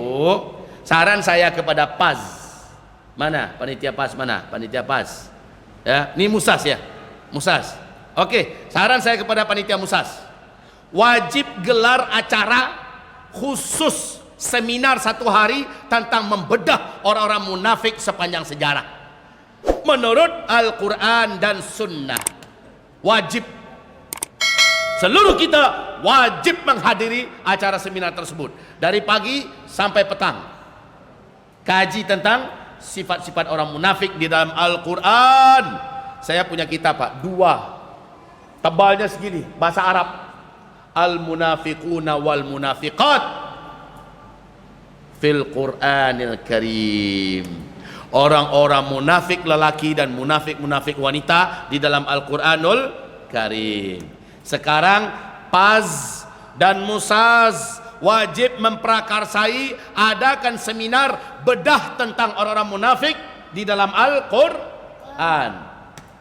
[SPEAKER 1] saran saya kepada PAS, mana panitia PAS, mana panitia PAS ya, ini Musas ya, Musas. Oke, saran saya kepada panitia Musas, wajib gelar acara khusus seminar 1 hari tentang membedah orang-orang munafik sepanjang sejarah menurut Al-Quran dan Sunnah. Wajib, seluruh kita wajib menghadiri acara seminar tersebut dari pagi sampai petang. Kaji tentang sifat-sifat orang munafik di dalam Al-Quran. Saya punya kitab Pak, 2, tebalnya segini, bahasa Arab. Al-Munafiquna wal Munafiqat fil Qur'anil Karim. Orang-orang munafik lelaki dan munafik-munafik wanita di dalam Al-Quranul Karim. Sekarang PAZ dan Musaz wajib memprakarsai adakan seminar bedah tentang orang-orang munafik di dalam Al-Quran,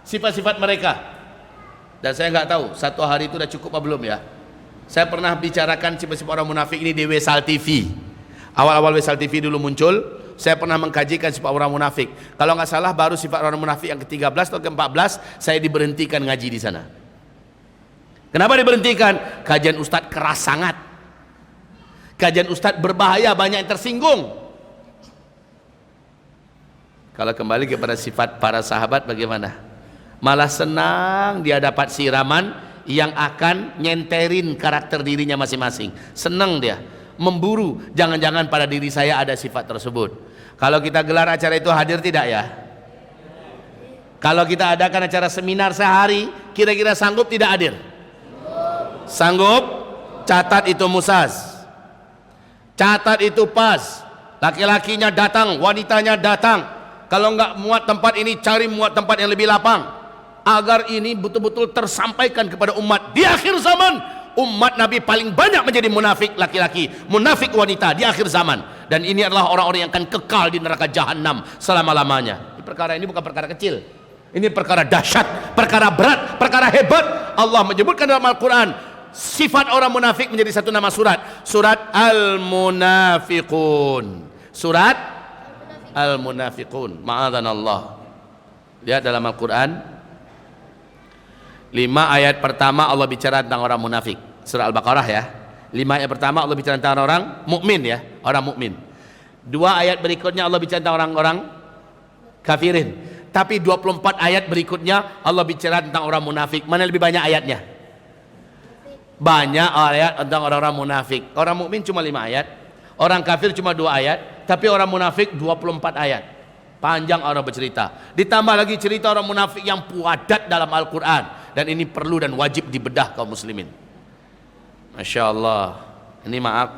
[SPEAKER 1] sifat-sifat mereka. Dan saya nggak tahu 1 hari itu udah cukup apa belum ya. Saya pernah bicarakan sifat-sifat orang munafik ini di Wesal TV. Awal-awal Wesal TV dulu muncul, saya pernah mengkajikan sifat orang munafik. Kalau nggak salah baru sifat orang munafik yang ke-13 atau ke-14 saya diberhentikan ngaji di sana. Kenapa diberhentikan? Kajian Ustadz keras sangat. Kajian Ustadz berbahaya, banyak yang tersinggung. Kalau kembali kepada sifat para sahabat bagaimana? Malah senang dia dapat siraman yang akan nyenterin karakter dirinya masing-masing. Senang dia, memburu, jangan-jangan pada diri saya ada sifat tersebut. Kalau kita gelar acara itu hadir tidak ya? Kalau kita adakan acara seminar sehari, kira-kira sanggup tidak hadir? Sanggup? Catat itu musas, catat itu pas. Laki-lakinya datang, wanitanya datang. Kalau enggak muat tempat ini, cari muat tempat yang lebih lapang, agar ini betul-betul tersampaikan kepada umat. Di akhir zaman, umat Nabi paling banyak menjadi munafik laki-laki, munafik wanita di akhir zaman. Dan ini adalah orang-orang yang akan kekal di neraka jahanam selama-lamanya. Perkara ini bukan perkara kecil, ini perkara dahsyat, perkara berat, perkara hebat. Allah menyebutkan dalam Al-Quran sifat orang munafik menjadi satu nama surat, surat Al-Munafiqun, surat Al-Munafiqun. Ma'adhanallah. Lihat dalam Al-Quran 5 ayat pertama Allah bicara tentang orang munafik, surah Al-Baqarah ya. 5 ayat pertama Allah bicara tentang orang mukmin ya, orang mukmin. 2 ayat berikutnya Allah bicara tentang orang-orang kafirin. Tapi 24 ayat berikutnya Allah bicara tentang orang munafik. Mana lebih banyak ayatnya? Banyak ayat tentang orang-orang munafik. Orang mukmin cuma 5 ayat, orang kafir cuma 2 ayat, tapi orang munafik 24 ayat. Panjang orang bercerita. Ditambah lagi cerita orang munafik yang puadat dalam Al-Quran. Dan ini perlu dan wajib dibedah kaum muslimin. Masya Allah. Ini maaf,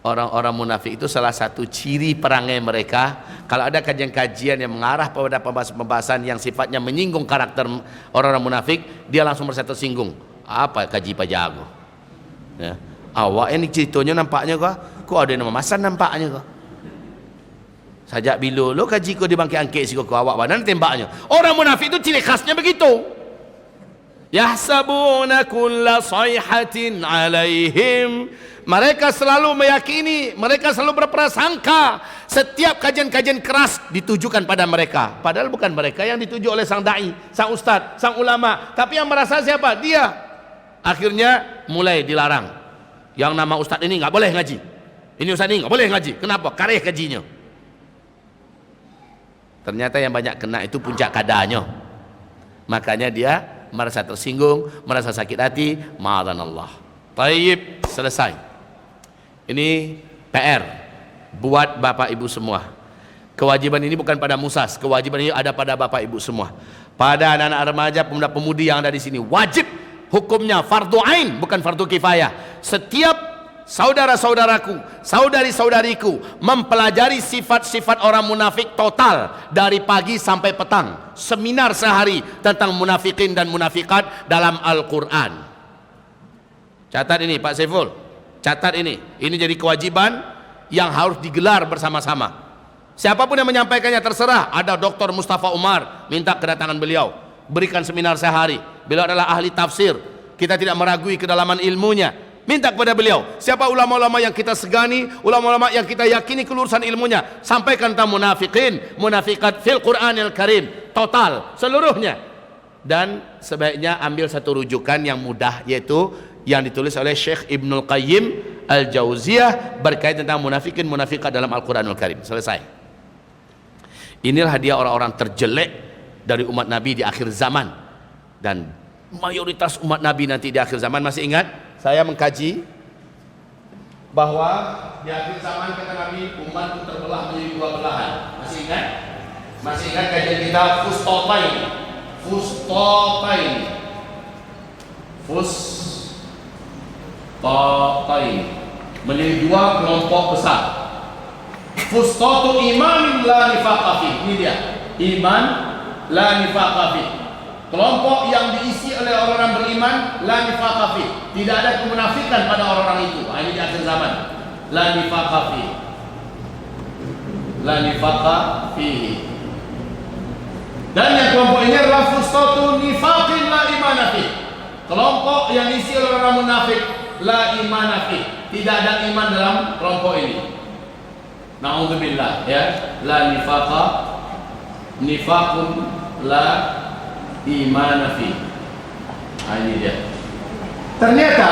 [SPEAKER 1] orang-orang munafik itu salah satu ciri perangai mereka. Kalau ada kajian-kajian yang mengarah pada pembahasan yang sifatnya menyinggung karakter orang-orang munafik, dia langsung merasa tersinggung. Apa kaji Pak Jago ya? Awak ini ceritanya nampaknya kok ada nama masan nampaknya kok. Sajak bila lo kaji kau dibangkit-angkit si kau awak mana tembaknya. Orang munafik itu ciri khasnya begitu. Yahsabuna kulla sayhatin alaihim. Mereka selalu meyakini, mereka selalu berprasangka setiap kajian-kajian keras ditujukan pada mereka. Padahal bukan mereka yang dituju oleh sang dai, sang ustadz, sang ulama, tapi yang merasa siapa? Dia. Akhirnya mulai dilarang. Yang nama ustadz ini nggak boleh ngaji, ini ustadz ini nggak boleh ngaji. Kenapa? Kareh kajinya. Ternyata yang banyak kena itu puncak kadarnya. Makanya dia merasa tersinggung, merasa sakit hati. Ma'adhanallah. Tayyib, selesai. Ini PR buat bapak ibu semua. Kewajiban ini bukan pada musas, kewajiban ini ada pada bapak ibu semua. Pada anak-anak remaja, pemuda-pemudi yang ada di sini, wajib hukumnya fardu ain, bukan fardu kifayah. Setiap saudara-saudaraku, saudari-saudariku mempelajari sifat-sifat orang munafik total dari pagi sampai petang. Seminar sehari tentang munafikin dan munafikat dalam Al-Quran. Catat ini Pak Saiful, catat ini. Ini jadi kewajiban yang harus digelar bersama-sama. Siapapun yang menyampaikannya terserah. Ada Dr. Mustafa Umar, minta kedatangan beliau, berikan seminar sehari. Beliau adalah ahli tafsir, kita tidak meragui kedalaman ilmunya. Minta kepada beliau, siapa ulama-ulama yang kita segani, ulama-ulama yang kita yakini kelurusan ilmunya, sampaikan tentang munafikin, munafikat fil Quranil Karim, total, seluruhnya. Dan sebaiknya ambil satu rujukan yang mudah, yaitu yang ditulis oleh Syekh Ibnul Qayyim Al-Jauziyah berkaitan tentang munafikin, munafikat dalam Al-Quranul Karim. Selesai. Inilah hadiah orang-orang terjelek dari umat Nabi di akhir zaman. Dan mayoritas umat Nabi nanti di akhir zaman, masih ingat saya mengkaji bahwa di akhir zaman kata Nabi umat itu terbelah menjadi dua belahan. Masih ingat? Masih ingat kajian kita fustotain, fustotain, fustotain, menjadi dua kelompok besar. Fustatu iman la nifaqa fi. Ini dia, iman la nifaqa fi. Kelompok yang diisi oleh orang-orang beriman, la nifaqa fi, tidak ada kemunafikan pada orang-orang itu. Ini di akhir zaman. La nifaqa fi, la nifaqa fihi. Dan yang kelompok ini adalah fustatu nifaqin la imana fi. Kelompok yang diisi oleh orang munafik, la imana fi, tidak ada iman dalam kelompok ini. Na'udzubillah ya, la nifaqa, nifaqun la imana fi. Ini dia. Ternyata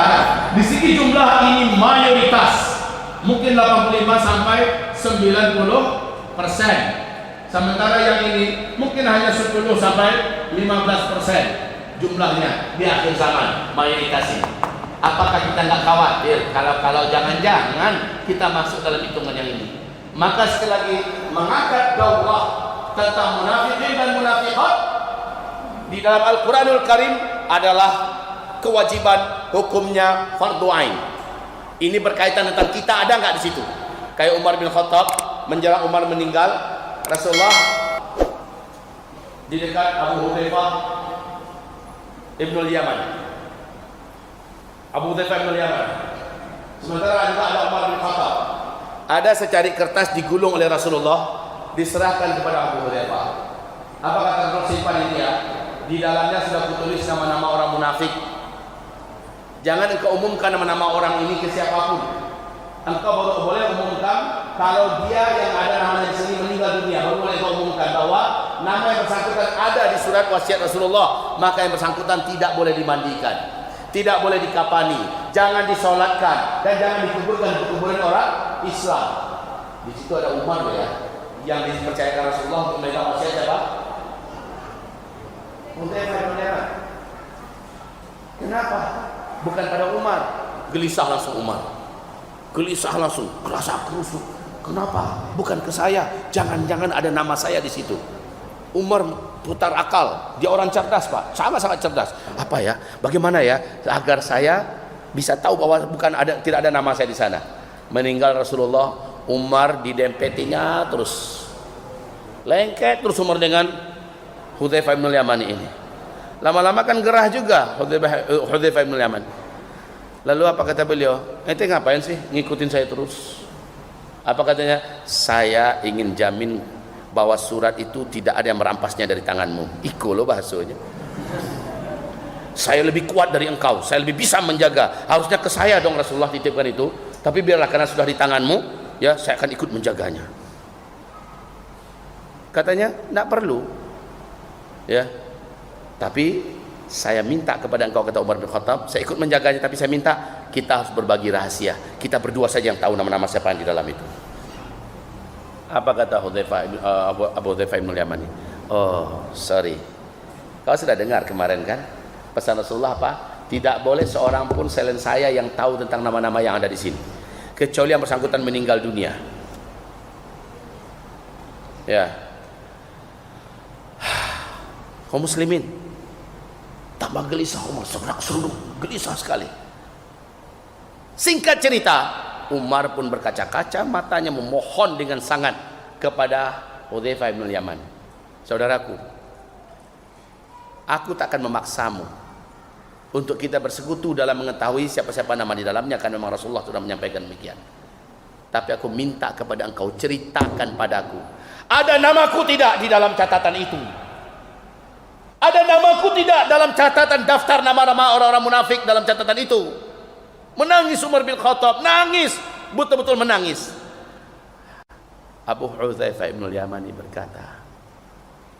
[SPEAKER 1] di sini jumlah ini mayoritas, mungkin 85 sampai 90%. Sementara yang ini mungkin hanya 10 sampai 15% jumlahnya di akhir zaman, mayoritas ini. Apakah kita nggak khawatir kalau jangan-jangan kita masuk dalam hitungan yang ini? Maka sekali lagi mengangkat daurah tentang munafikin dan munafiqat di dalam Al-Quranul Karim adalah kewajiban, hukumnya fardu ain. Ini berkaitan tentang kita, ada nggak di situ? Kayak Umar bin Khattab, menjelang Umar meninggal, Rasulullah di dekat Abu Hudzaifah Ibnul Yaman. Abu Hudzaifah Ibnul Yaman. Sementara juga ada Umar bin Khattab. Ada secari kertas digulung oleh Rasulullah, diserahkan kepada Abu Hudzaifah. Apa kata Rasul, simpan ini ya. Di dalamnya sudah kutulis nama-nama orang munafik. Jangan engkau umumkan nama-nama orang ini ke siapapun. Engkau baru boleh umumkan kalau dia yang ada namanya di sini meninggal dunia, baru boleh engkau umumkan bahwa nama yang bersangkutan ada di surat wasiat Rasulullah. Maka yang bersangkutan tidak boleh dimandikan, tidak boleh dikapani, jangan disolatkan, dan jangan dikuburkan di kuburan orang Islam. Di situ ada Umar ya, yang dipercayakan Rasulullah untuk memegang wasiat siapa? Kenapa? Bukan pada Umar. Gelisah langsung Umar. Gelisah langsung, kerasa kerusuk. Kenapa? Bukan ke saya. Jangan-jangan ada nama saya di situ. Umar putar akal. Dia orang cerdas, Pak. Sangat-sangat cerdas. Apa ya? Bagaimana ya agar saya bisa tahu bahwa tidak ada nama saya di sana. Meninggal Rasulullah, Umar didempetinya terus. Lengket terus Umar dengan Hudzaifah bin Yaman ini. Lama-lama kan gerah juga Hudzaifah bin Yaman. Lalu apa kata beliau? Ente ngapain sih ngikutin saya terus? Apa katanya? Saya ingin jamin bahwa surat itu tidak ada yang merampasnya dari tanganmu. Iko lo bahasanya. Saya lebih kuat dari engkau, saya lebih bisa menjaga. Harusnya ke saya dong Rasulullah titipkan itu. Tapi biarlah karena sudah di tanganmu, ya saya akan ikut menjaganya. Katanya, tidak perlu. Ya, tapi saya minta kepada engkau, kata Umar bin Khattab, saya ikut menjaganya, tapi saya minta kita harus berbagi rahasia. Kita berdua saja yang tahu nama-nama siapa yang di dalam itu. Apa kata Abu Hudzaifah bin Yaman? Oh, sorry. Kau sudah dengar kemarin kan? Pesan Rasulullah apa? Tidak boleh seorang pun selain saya yang tahu tentang nama-nama yang ada di sini, kecuali yang bersangkutan meninggal dunia. Ya. Kaum muslimin tambah gelisah, Umar serak-seruduk, gelisah sekali. Singkat cerita, Umar pun berkaca-kaca matanya memohon dengan sangat kepada Hudzaifah bin Yaman. Saudaraku, aku tak akan memaksamu untuk kita bersekutu dalam mengetahui siapa-siapa nama di dalamnya, karena memang Rasulullah sudah menyampaikan demikian. Tapi aku minta kepada engkau, ceritakan padaku, ada namaku tidak di dalam catatan itu? Ada namaku tidak dalam catatan daftar nama-nama orang-orang munafik dalam catatan itu? Menangis Umar bin Khattab, nangis, betul-betul menangis. Abu Hudzaifah bin Yamani berkata,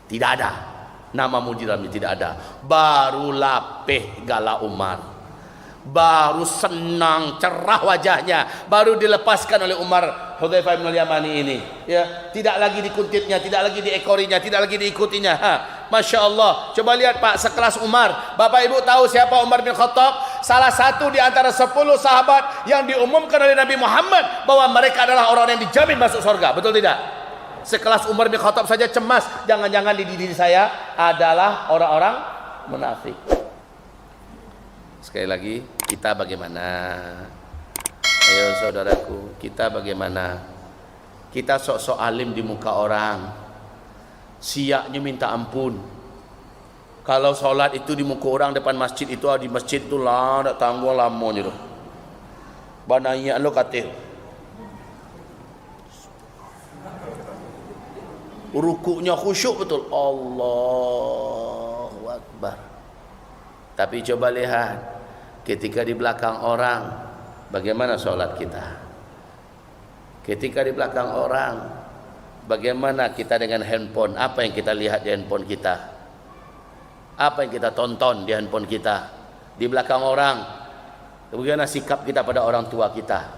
[SPEAKER 1] tidak ada, namamu di dalamnya tidak ada. Baru lapeh gala Umar, baru senang cerah wajahnya, baru dilepaskan oleh Umar Hudzaifah bin Yamani ini, ya, tidak lagi dikuntitnya, tidak lagi diekorinya, tidak lagi diikutinya. Masya Allah, coba lihat Pak, sekelas Umar. Bapak Ibu tahu siapa Umar bin Khattab? Salah satu di antara 10 sahabat yang diumumkan oleh Nabi Muhammad bahwa mereka adalah orang yang dijamin masuk surga, betul tidak? Sekelas Umar bin Khattab saja cemas, jangan-jangan di diri saya adalah orang-orang munafik. Sekali lagi, kita bagaimana? Ayo saudaraku, kita bagaimana? Kita sok-sok alim di muka orang, siaknya minta ampun. Kalau sholat itu di muka orang depan masjid itu, di masjid itu lah, tak tanggung lamanya tu. Banaya lo katil. Rukuknya khusyuk betul. Allahu Akbar. Tapi coba lihat, ketika di belakang orang, bagaimana sholat kita? Ketika di belakang orang, bagaimana kita dengan handphone? Apa yang kita lihat di handphone kita? Apa yang kita tonton di handphone kita? Di belakang orang, Bagaimana sikap kita pada orang tua kita?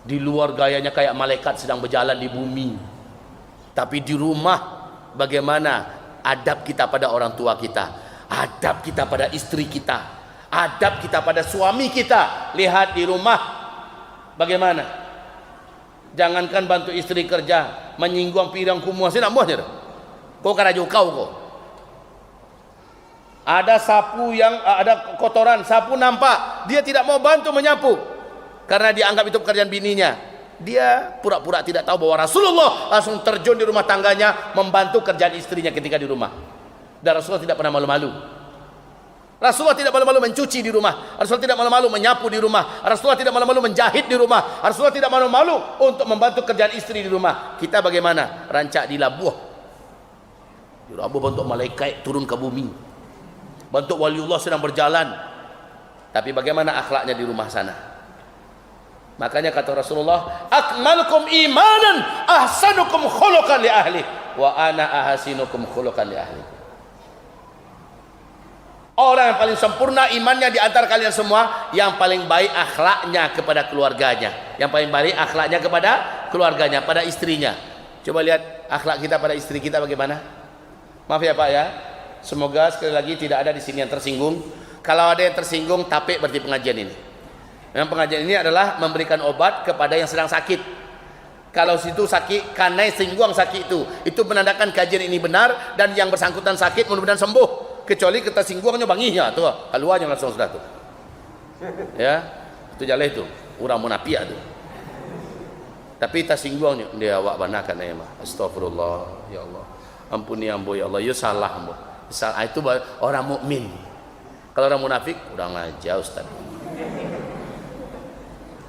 [SPEAKER 1] Di luar gayanya kayak malaikat sedang berjalan di bumi, tapi di rumah bagaimana adab kita pada orang tua kita, adab kita pada istri kita, adab kita pada suami kita. Lihat di rumah bagaimana. Jangankan bantu istri kerja, menyinggung pirang kumuh sih nak buahnya. Kau karajo kau kau. Ada sapu yang ada kotoran, sapu nampak, dia tidak mau bantu menyapu karena dianggap itu pekerjaan bininya. Dia pura-pura tidak tahu bahwa Rasulullah langsung terjun di rumah tangganya membantu kerjaan istrinya ketika di rumah. Dan Rasulullah tidak pernah malu-malu. Rasulullah tidak malu-malu mencuci di rumah. Rasulullah tidak malu-malu menyapu di rumah. Rasulullah tidak malu-malu menjahit di rumah. Rasulullah tidak malu-malu untuk membantu kerjaan istri di rumah. Kita bagaimana? Rancak di labuh. Di labuh bentuk malaikat turun ke bumi. Bentuk waliullah sedang berjalan. Tapi bagaimana akhlaknya di rumah sana? Makanya kata Rasulullah, akmalukum imanan ahsanukum khuluqan li ahli wa ana ahsinukum khuluqan li ahli. Orang yang paling sempurna imannya di antara kalian semua, yang paling baik akhlaknya kepada keluarganya, yang paling baik akhlaknya kepada keluarganya, pada istrinya. Coba lihat akhlak kita pada istri kita bagaimana. Maaf ya Pak ya, semoga sekali lagi tidak ada di sini yang tersinggung. Kalau ada yang tersinggung, tapik berarti pengajian ini. Memang pengajian ini adalah memberikan obat kepada yang sedang sakit. Kalau situ sakit, karena singgung sakit itu menandakan kajian ini benar dan yang bersangkutan sakit mudah-mudahan sembuh. Kecuali kita singgungnya banginya tuh, keluarnya langsung sudah tuh. Ya, itu jalan itu, orang munafik tuh. Tapi tak singgungnya dia awak banakan ya mah. Astagfirullah, ya Allah. Ampuni ambo ya Allah, ya salah ambo. Salah itu orang mukmin. Kalau orang munafik udah ngajar Ustaz.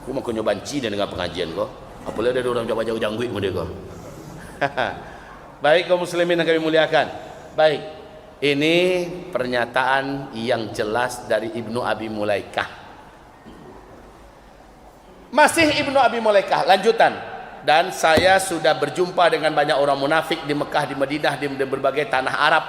[SPEAKER 1] Aku mau banci dengan pengajian kok. Apalagi ada orang jauh-jauh jangguit mu dia kok. Baik kaum muslimin yang kami muliakan. Baik. Ini pernyataan yang jelas dari Ibnu Abi Mulaikah. Masih Ibnu Abi Mulaikah, lanjutan. Dan saya sudah berjumpa dengan banyak orang munafik di Mekah, di Madinah, di berbagai tanah Arab.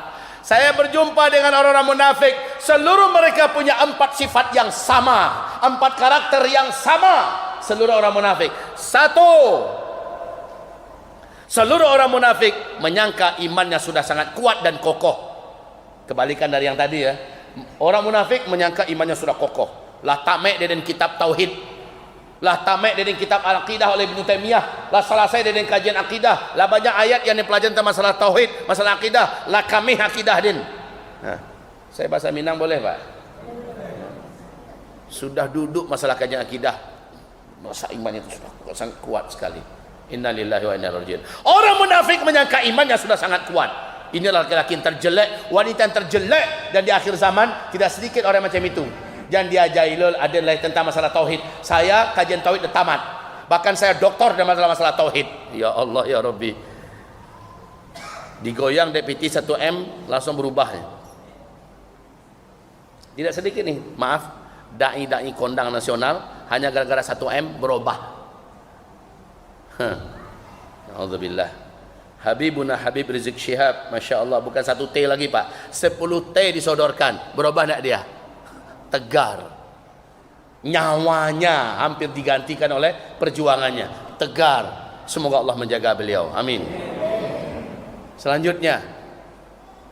[SPEAKER 1] Saya berjumpa dengan orang-orang munafik. Seluruh mereka punya 4 sifat yang sama, 4 karakter yang sama. Seluruh orang munafik. 1, seluruh orang munafik menyangka imannya sudah sangat kuat dan kokoh. Kebalikan dari yang tadi ya. Orang munafik menyangka imannya sudah kokoh. Lah tamek dengan kitab tauhid. Lah tamek dengan kitab al-aqidah oleh Ibnu Taimiyah. Lah selesai dengan kajian akidah. Lah banyak ayat yang dipelajari tentang masalah tauhid, masalah akidah. Lah kami akidah din. Nah, saya bahasa Minang boleh Pak? Sudah duduk masalah kajian akidah. Masa imannya itu sudah sangat kuat sekali. Innalillahi wa inna ilaihi raji'un. Orang munafik menyangka imannya sudah sangat kuat. Inilah laki-laki yang terjelek, wanita yang terjelek, dan di akhir zaman tidak sedikit orang macam itu. Dan dia jahilul adalah tentang masalah tauhid. Saya kajian tauhid sudah tamat. Bahkan saya doktor dalam masalah tauhid. Ya Allah ya Rabbi. Digoyang DPT 1M langsung berubah. Tidak sedikit nih, maaf, dai-dai kondang nasional hanya gara-gara 1M berubah. Alhamdulillah. Habibuna Habib Rizik Syihab, Masya Allah, bukan 1 T lagi Pak, 10 T disodorkan. Berubah tak dia? Tegar. Nyawanya hampir digantikan oleh perjuangannya. Tegar. Semoga Allah menjaga beliau, amin. Selanjutnya,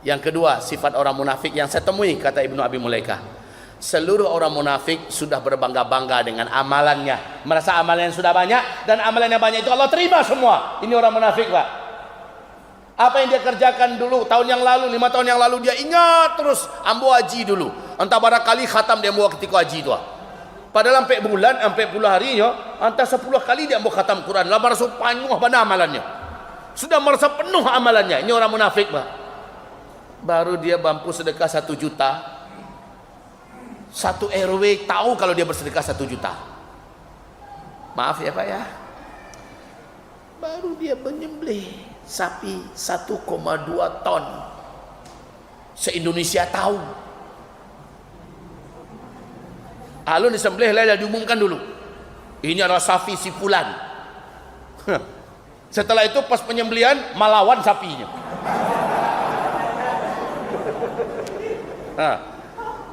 [SPEAKER 1] yang kedua, sifat orang munafik yang saya temui, kata Ibnu Abi Mulaikah, seluruh orang munafik sudah berbangga-bangga dengan amalannya, merasa amalannya sudah banyak, dan amalannya banyak itu Allah terima semua. Ini orang munafik Pak. Apa yang dia kerjakan dulu tahun yang lalu, 5 tahun yang lalu, dia ingat terus. Ambo haji dulu, entah barangkali khatam dia ambo ketika haji tu. Padahal sampai bulan, sampai puluh harinya, entah 10 kali dia ambo khatam Quran. Lah merasa penuh mana amalannya, sudah merasa penuh amalannya. Ini orang munafik Pak. Baru dia mampu sedekah 1 juta, 1 RW tahu kalau dia bersedekah 1 juta. Maaf ya Pak ya. Baru dia menyembelih sapi 1,2 ton. Se-Indonesia tahu. Alun disembelih lah diumumkan dulu. Ini adalah sapi si fulan. Setelah itu pas penyembelihan melawan sapinya.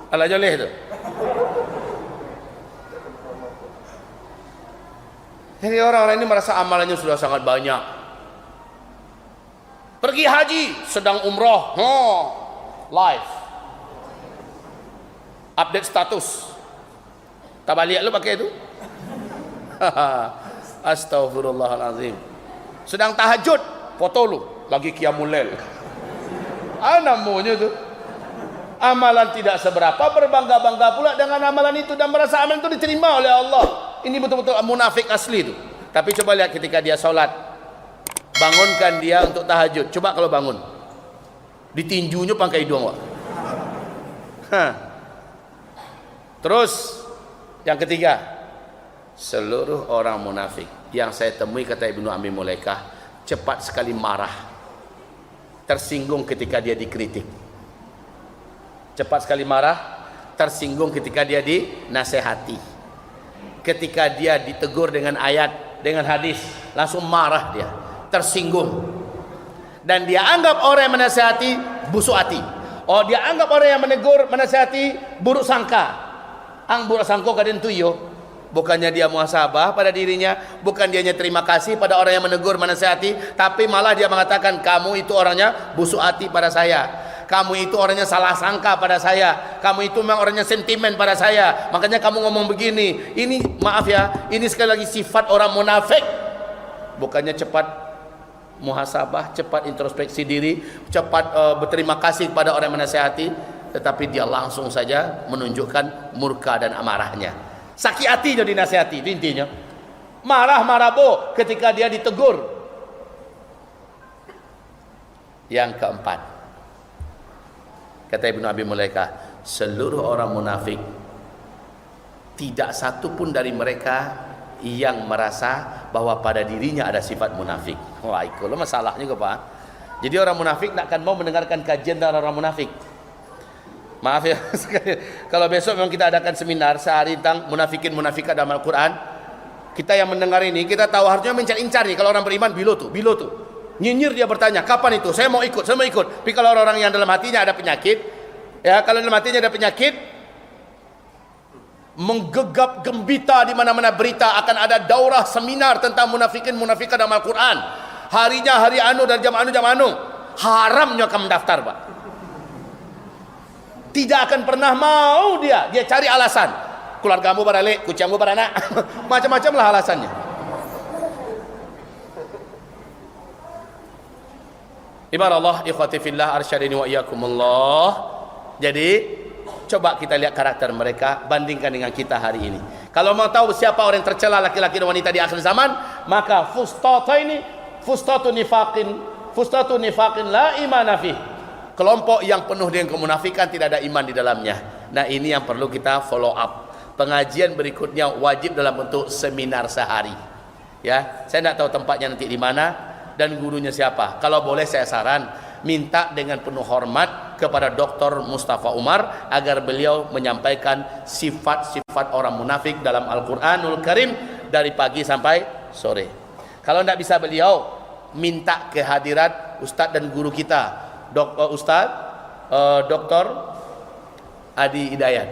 [SPEAKER 1] Ala joleh itu. Jadi orang-orang ini merasa amalannya sudah sangat banyak. Pergi haji, sedang umroh, live, update status. Tabaliak lu pakai itu? Astaghfirullahalazim. Sedang tahajud, foto lu lagi qiyamul lail. Namanya tuh amalan tidak seberapa, berbangga-bangga pula dengan amalan itu dan merasa amalan itu diterima oleh Allah. Ini betul-betul munafik asli itu. Tapi coba lihat ketika dia sholat, bangunkan dia untuk tahajud. Coba kalau bangun, ditinjunya pakai hidung, Pak. Terus yang ketiga, seluruh orang munafik yang saya temui, kata Ibnu Abi Mulaikah, cepat sekali marah, tersinggung ketika dia dikritik. Cepat sekali marah, tersinggung ketika dia dinasehati. Ketika dia ditegur dengan ayat, dengan hadis, langsung marah dia, tersinggung. Dan dia anggap orang yang menasehati busuk hati. Oh, dia anggap orang yang menegur, menasehati buruk sangka. Ang buruk sangka kadang tu yo. Bukannya dia muhasabah pada dirinya, bukan dia terima kasih pada orang yang menegur, menasihati, tapi malah dia mengatakan, kamu itu orangnya busuk hati pada saya, kamu itu orangnya salah sangka pada saya, kamu itu memang orangnya sentimen pada saya, makanya kamu ngomong begini. Ini maaf ya, ini sekali lagi sifat orang munafik. Bukannya cepat muhasabah, cepat introspeksi diri, cepat berterima kasih kepada orang yang menasihati, tetapi dia langsung saja menunjukkan murka dan amarahnya. Sakit hati jadi nasihati, itu intinya. Marah-marah ketika dia ditegur. Yang keempat, kata Ibnu Abi Mulaikah, seluruh orang munafik, tidak satu pun dari mereka yang merasa bahwa pada dirinya ada sifat munafik. Wah, itu masalahnya Pak. Jadi orang munafik tak akan mau mendengarkan kajian dari orang munafik. Maaf ya, kalau besok memang kita adakan seminar sehari tentang munafikin munafikat dalam Al-Quran, kita yang mendengar ini, kita tahu harusnya mencari-incari. Kalau orang beriman, bilo tuh, nyinyir dia bertanya, kapan itu? Saya mau ikut. Tapi kalau orang yang dalam hatinya ada penyakit, ya, kalau dalam hatinya ada penyakit, menggegap gembita di mana-mana berita akan ada daurah seminar tentang munafikin munafikat dalam Al-Quran. Harinya hari anu dan jam anu, haramnya akan mendaftar, Pak. Tidak akan pernah mau dia cari alasan. Keluargamu baralik, kucingmu baranak, macam-macam lah alasannya. Ibarat ikhwati fillah arsyadini wa iyyakumullah. Jadi coba kita lihat karakter mereka, bandingkan dengan kita hari ini. Kalau mau tahu siapa orang yang tercela laki-laki dan wanita di akhir zaman, maka fustatu nifaqin la imana fih. Kelompok yang penuh dengan kemunafikan, tidak ada iman di dalamnya. Nah, ini yang perlu kita follow up. Pengajian berikutnya wajib dalam bentuk seminar sehari. Ya, saya tidak tahu tempatnya nanti di mana dan gurunya siapa. Kalau boleh saya saran, minta dengan penuh hormat kepada Dr. Mustafa Umar agar beliau menyampaikan sifat-sifat orang munafik dalam Al-Quranul Karim dari pagi sampai sore. Kalau tidak bisa beliau, minta kehadirat Ustadz dan guru kita, Dr. Adi Hidayat,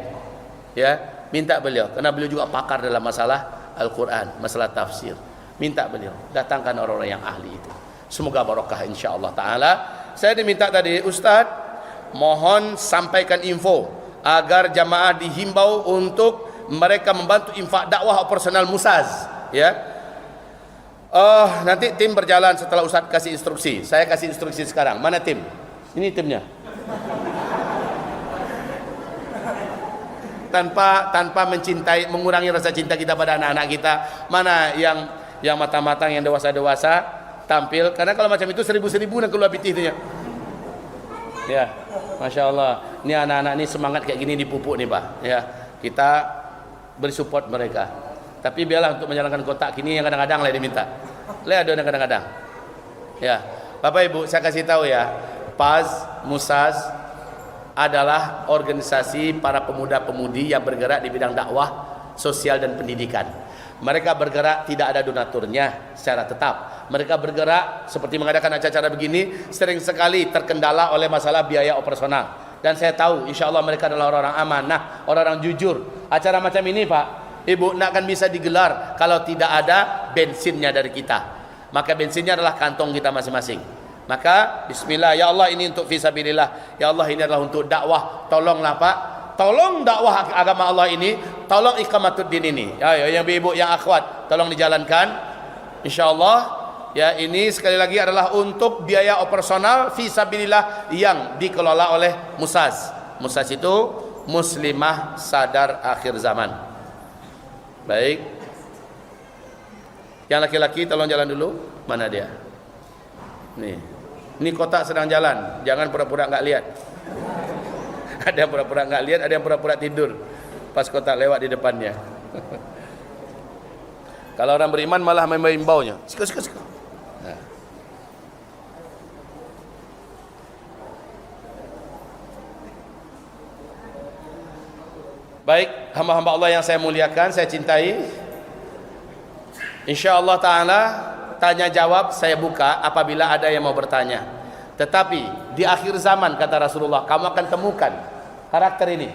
[SPEAKER 1] ya, minta beliau, karena beliau juga pakar dalam masalah Al-Quran, masalah tafsir. Minta beliau, datangkan orang-orang yang ahli itu. Semoga barokah insyaAllah ta'ala. Saya diminta tadi, Ustaz, mohon sampaikan info agar jamaah dihimbau untuk mereka membantu infak dakwah operasional Musaz, ya. Nanti tim berjalan setelah Ustaz kasih instruksi. Saya kasih instruksi sekarang. Mana tim? Ini timnya. Tanpa mengurangi rasa cinta kita pada anak-anak kita. Mana yang matang-matang, yang dewasa-dewasa tampil. Karena kalau macam itu seribu-seribu nak keluar pitihnya. Ya, Masya Allah. Ini anak-anak ini semangat kayak gini dipupuk nih Pak. Ya, kita beri support mereka. Tapi biarlah untuk menjalankan kotak kini yang kadang-kadang lah diminta. Lihat ada yang kadang-kadang. Ya, Bapak Ibu, saya kasih tahu ya. PAZ, Musaz adalah organisasi para pemuda-pemudi yang bergerak di bidang dakwah, sosial dan pendidikan. Mereka bergerak tidak ada donaturnya secara tetap. Mereka bergerak seperti mengadakan acara-acara begini sering sekali terkendala oleh masalah biaya operasional. Dan saya tahu insya Allah mereka adalah orang-orang amanah, orang-orang jujur. Acara macam ini Pak, Ibu, nak akan bisa digelar kalau tidak ada adalah bensinnya dari kita. Maka bensinnya adalah kantong kita masing-masing. Maka bismillah, ya Allah ini untuk fisabilillah, ya Allah ini adalah untuk dakwah. Tolonglah Pak, tolong dakwah agama Allah ini, tolong iqamatuddin ini. Ya, yang ibu-ibu, yang akhwat, tolong dijalankan. Insyaallah ya, ini sekali lagi adalah untuk biaya operasional fisabilillah yang dikelola oleh Musaz. Musaz itu Muslimah Sadar Akhir Zaman. Baik. Yang laki-laki tolong jalan dulu. Mana dia? Nih. Ini kotak sedang jalan. Jangan pura-pura enggak lihat. Ada yang pura-pura enggak lihat, ada yang pura-pura tidur pas kotak lewat di depannya. Kalau orang beriman malah membimbaunya. Sika. Nah. Baik, hamba-hamba Allah yang saya muliakan, saya cintai. InsyaAllah ta'ala tanya jawab saya buka apabila ada yang mau bertanya. Tetapi di akhir zaman kata Rasulullah, kamu akan temukan karakter ini.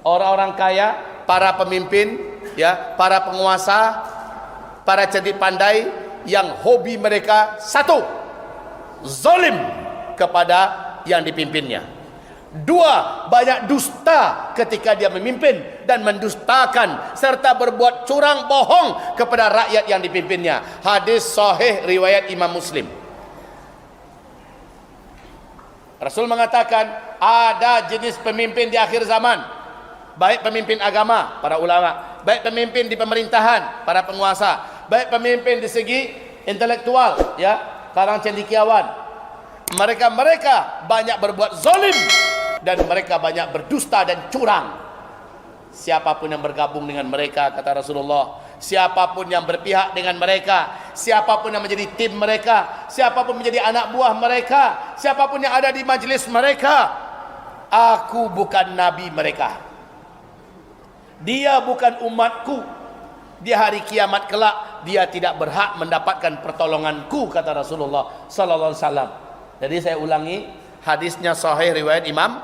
[SPEAKER 1] Orang-orang kaya, para pemimpin, ya, para penguasa, para cerdik pandai yang hobi mereka satu, zalim kepada yang dipimpinnya. Dua, banyak dusta ketika dia memimpin dan mendustakan serta berbuat curang bohong kepada rakyat yang dipimpinnya. Hadis sahih riwayat Imam Muslim. Rasul mengatakan ada jenis pemimpin di akhir zaman, baik pemimpin agama, para ulama, baik pemimpin di pemerintahan, para penguasa, baik pemimpin di segi intelektual, ya, kalangan cendekiawan. Mereka banyak berbuat zalim dan mereka banyak berdusta dan curang. Siapapun yang bergabung dengan mereka kata Rasulullah, siapapun yang berpihak dengan mereka, siapapun yang menjadi tim mereka, siapapun menjadi anak buah mereka, siapapun yang ada di majlis mereka, aku bukan nabi mereka. Dia bukan umatku. Di hari kiamat kelak dia tidak berhak mendapatkan pertolonganku kata Rasulullah sallallahu alaihi wasallam. Jadi saya ulangi, hadisnya sahih riwayat Imam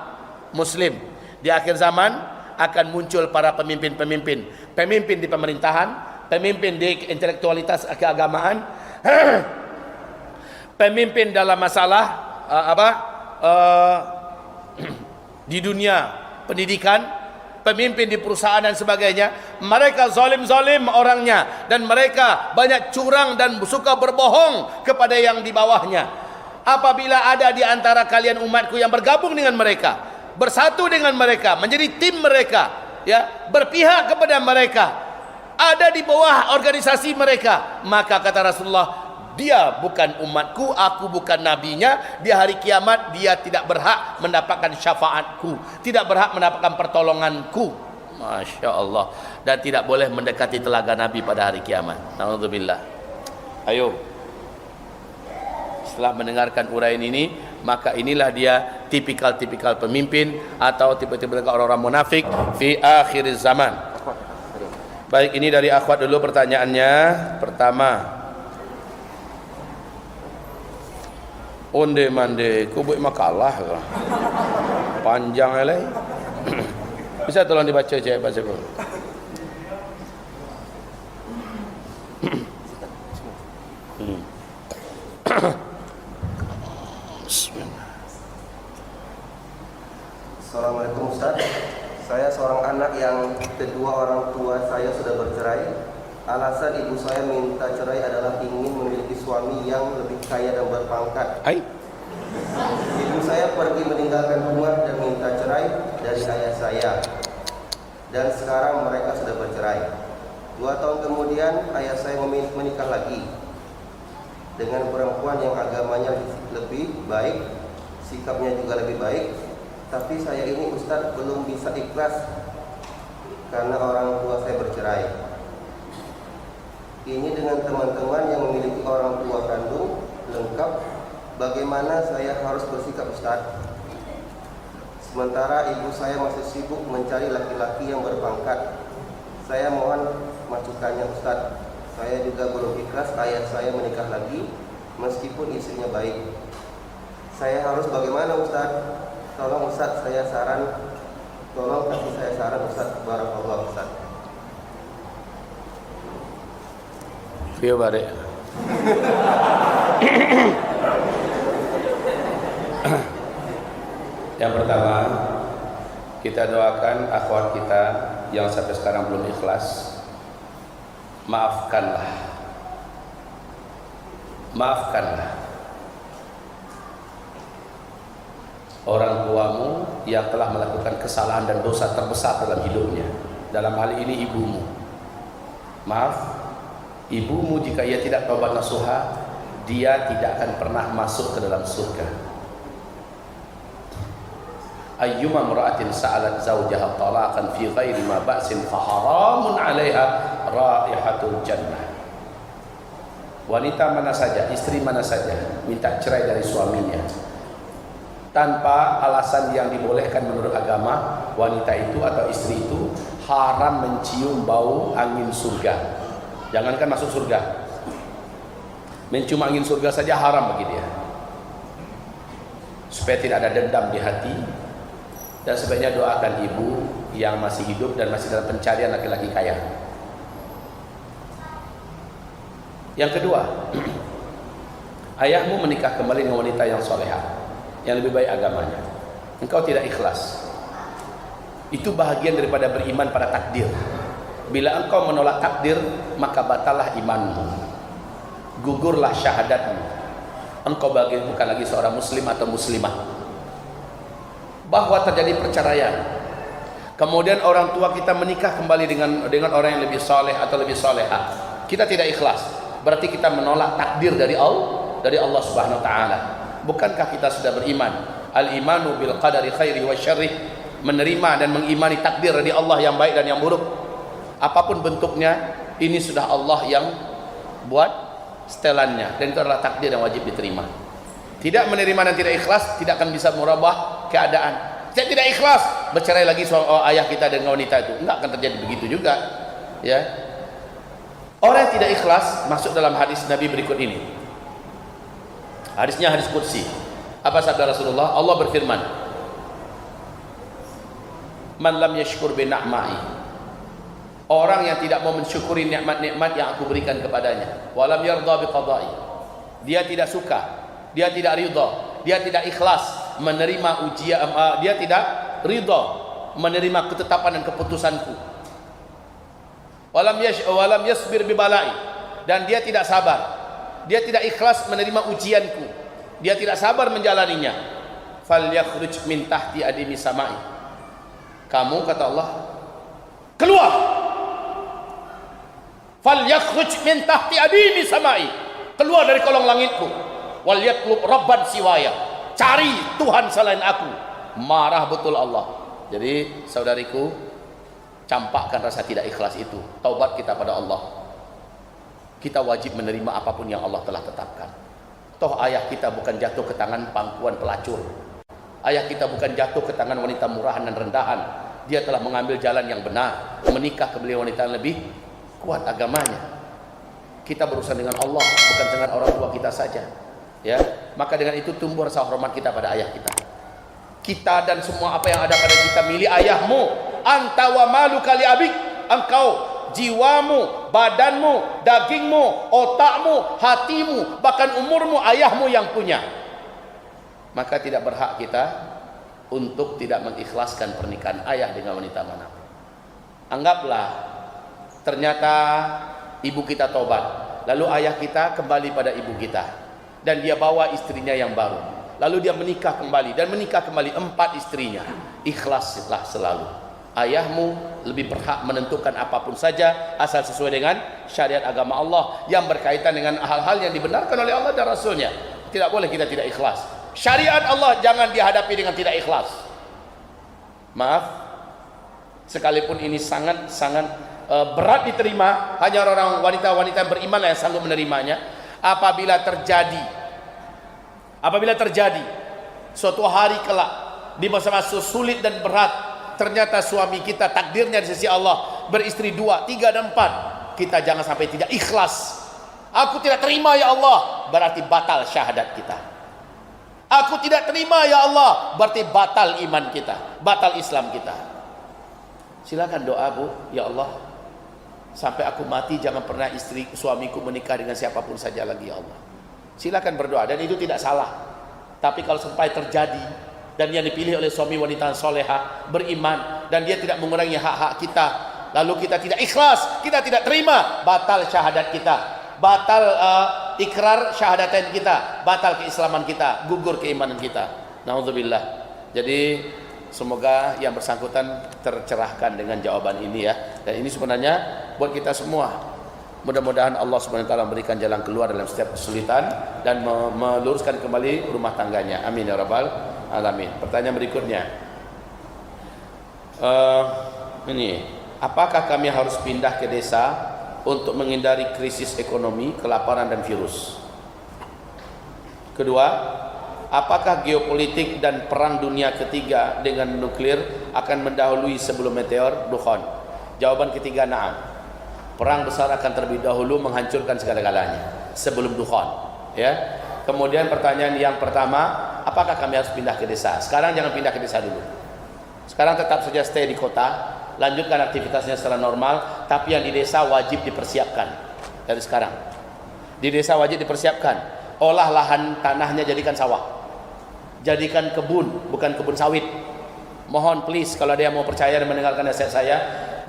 [SPEAKER 1] Muslim. Di akhir zaman akan muncul para pemimpin-pemimpin, pemimpin di pemerintahan, pemimpin di intelektualitas keagamaan, pemimpin dalam masalah di dunia pendidikan, pemimpin di perusahaan dan sebagainya. Mereka zalim-zalim orangnya dan mereka banyak curang dan suka berbohong kepada yang di bawahnya. Apabila ada di antara kalian umatku yang bergabung dengan mereka, bersatu dengan mereka, menjadi tim mereka, ya, berpihak kepada mereka, ada di bawah organisasi mereka, maka kata Rasulullah, dia bukan umatku, aku bukan nabinya. Di hari kiamat dia tidak berhak mendapatkan syafaatku, tidak berhak mendapatkan pertolonganku. Masya Allah. Dan tidak boleh mendekati telaga Nabi pada hari kiamat. Na'udzubillah. Ayo, setelah mendengarkan uraian ini, maka inilah dia tipikal-tipikal pemimpin atau tipikal orang-orang munafik fi akhir zaman. Baik, ini dari akhwat dulu pertanyaannya. Pertama, onde mande kubuk makalah panjang eleh. Bisa tolong dibaca cek baca dulu.
[SPEAKER 2] Assalamualaikum Ustaz. Saya seorang anak yang kedua orang tua saya sudah bercerai. Alasan ibu saya minta cerai adalah ingin memiliki suami yang lebih kaya dan berpangkat.
[SPEAKER 1] Hai.
[SPEAKER 2] Ibu saya pergi meninggalkan rumah dan minta cerai dari ayah saya. Dan sekarang mereka sudah bercerai. 2 tahun kemudian ayah saya menikah lagi dengan perempuan yang agamanya lebih baik, sikapnya juga lebih baik. Tapi saya ini Ustadz belum bisa ikhlas karena orang tua saya bercerai. Ini dengan teman-teman yang memiliki orang tua kandung lengkap. Bagaimana saya harus bersikap Ustadz? Sementara ibu saya masih sibuk mencari laki-laki yang berpangkat. Saya mohon masukannya Ustadz. Saya juga belum ikhlas ayah saya menikah lagi meskipun istrinya baik. Saya harus bagaimana Ustadz? Tolong Ustaz, saya saran. Tolong kasih saya saran Ustaz. Barakallahu Ustaz.
[SPEAKER 1] Pio balik. Yang pertama, kita doakan akhwat kita yang sampai sekarang belum ikhlas. Maafkanlah. Maafkanlah orang tuamu yang telah melakukan kesalahan dan dosa terbesar dalam hidupnya. Dalam hal ini ibumu. Maaf, ibumu jika ia tidak taubat nasuha, dia tidak akan pernah masuk ke dalam surga. Ayyuma mra'atin sa'alat zawjaha talaqan fi ghairi ma ba'sin fa haramun 'alaiha raihatul jannah. Wanita mana saja, istri mana saja minta cerai dari suaminya tanpa alasan yang dibolehkan menurut agama, wanita itu atau istri itu haram mencium bau angin surga. Jangankan masuk surga, mencium angin surga saja haram bagi dia. Supaya tidak ada dendam di hati, dan sebaiknya doakan ibu yang masih hidup dan masih dalam pencarian laki-laki kaya. Yang kedua, ayahmu menikah kembali dengan wanita yang solehah, yang lebih baik agamanya. Engkau tidak ikhlas. Itu bahagian daripada beriman pada takdir. Bila engkau menolak takdir, maka batallah imanmu, gugurlah syahadatmu. Engkau bukan lagi seorang muslim atau muslimah. Bahwa terjadi perceraian, kemudian orang tua kita menikah kembali dengan orang yang lebih soleh atau lebih soleha, kita tidak ikhlas. Berarti kita menolak takdir dari Allah Subhanahu wa taala. Bukankah kita sudah beriman? Al-imanu bil qadari khairi wa syarrih, menerima dan mengimani takdir dari Allah yang baik dan yang buruk. Apapun bentuknya, ini sudah Allah yang buat setelannya, dan itu adalah takdir yang wajib diterima. Tidak menerima dan tidak ikhlas tidak akan bisa merubah keadaan. Saya tidak ikhlas, bercerai lagi ayah kita dengan wanita itu, enggak akan terjadi begitu juga. Ya. Orang yang tidak ikhlas masuk dalam hadis Nabi berikut ini. Hadisnya hadis qudsi. Apa sabda Rasulullah? Allah berfirman, "Man lam yashkur bi ni'mai." Orang yang tidak mau mensyukuri nikmat-nikmat yang aku berikan kepadanya, walam yarda bi qada'i. Dia tidak suka, dia tidak ridha, dia tidak ikhlas menerima ujian, dia tidak ridha menerima ketetapan dan keputusanku. Walam yasbir bi bala'i, dan dia tidak sabar, dia tidak ikhlas menerima ujianku, dia tidak sabar menjalaninya. Falyakhruj min tahti adimi samai. Kamu, kata Allah, keluar. Falyakhruj min tahti adimi samai, keluar dari kolong langitku. Wal yatlub rabban siwaya, cari Tuhan selain aku. Marah betul Allah. Jadi saudariku, campakkan rasa tidak ikhlas itu. Taubat kita pada Allah. Kita wajib menerima apapun yang Allah telah tetapkan. Toh ayah kita bukan jatuh ke tangan pangkuan pelacur. Ayah kita bukan jatuh ke tangan wanita murahan dan rendahan. Dia telah mengambil jalan yang benar, menikah ke beliau wanita yang lebih kuat agamanya. Kita berurusan dengan Allah, bukan dengan orang tua kita saja. Ya, maka dengan itu tumbuh rasa hormat kita pada ayah kita. Kita dan semua apa yang ada pada kita milik ayahmu. Anta wa maluka li abik, engkau, jiwamu, badanmu, dagingmu, otakmu, hatimu, bahkan umurmu, ayahmu yang punya. Maka tidak berhak kita untuk tidak mengikhlaskan pernikahan ayah dengan wanita manapun. Anggaplah ternyata ibu kita tobat, lalu ayah kita kembali pada ibu kita, dan dia bawa istrinya yang baru, lalu dia menikah kembali, dan menikah kembali 4 istrinya. Ikhlaslah selalu. Ayahmu lebih berhak menentukan apapun saja asal sesuai dengan syariat agama Allah yang berkaitan dengan hal-hal yang dibenarkan oleh Allah dan Rasulnya. Tidak boleh kita tidak ikhlas. Syariat Allah jangan dihadapi dengan tidak ikhlas. Maaf, sekalipun ini sangat-sangat berat diterima, hanya orang wanita-wanita yang beriman yang sanggup menerimanya. Apabila terjadi suatu hari kelak di masa-masa sulit dan berat, ternyata suami kita takdirnya di sisi Allah beristri 2, 3 dan 4, kita jangan sampai tidak ikhlas. Aku tidak terima ya Allah, berarti batal syahadat kita. Aku tidak terima ya Allah, berarti batal iman kita, batal Islam kita. Silakan doa, Bu. Ya Allah,
[SPEAKER 3] sampai aku mati jangan pernah suamiku menikah dengan siapapun saja lagi ya Allah. Silakan berdoa dan itu tidak salah. Tapi kalau sampai terjadi dan yang dipilih oleh suami wanita soleha beriman dan dia tidak mengurangi hak-hak kita, lalu kita tidak ikhlas, kita tidak terima, batal syahadat kita, batal ikrar syahadatain kita, batal keislaman kita, gugur keimanan kita. Nauzubillah. Jadi semoga yang bersangkutan tercerahkan dengan jawaban ini ya. Dan ini sebenarnya buat kita semua. Mudah-mudahan Allah Subhanahu wa taala memberikan jalan keluar dalam setiap kesulitan dan meluruskan kembali rumah tangganya. Amin ya rabbal alamin. Pertanyaan berikutnya. Ini, apakah kami harus pindah ke desa untuk menghindari krisis ekonomi, kelaparan dan virus? Kedua, apakah geopolitik dan perang dunia ketiga dengan nuklir akan mendahului sebelum meteor Dukhan? Jawaban ketiga, na'am. Perang besar akan terlebih dahulu menghancurkan segala-galanya sebelum Dukhan, ya. Kemudian pertanyaan yang pertama, apakah kami harus pindah ke desa? Sekarang jangan pindah ke desa dulu. Sekarang tetap saja stay di kota, lanjutkan aktivitasnya secara normal, tapi yang di desa wajib dipersiapkan dari sekarang. Di desa wajib dipersiapkan, olah lahan tanahnya jadikan sawah, jadikan kebun, bukan kebun sawit. Mohon please, kalau ada yang mau percaya dan mendengarkan nasihat saya,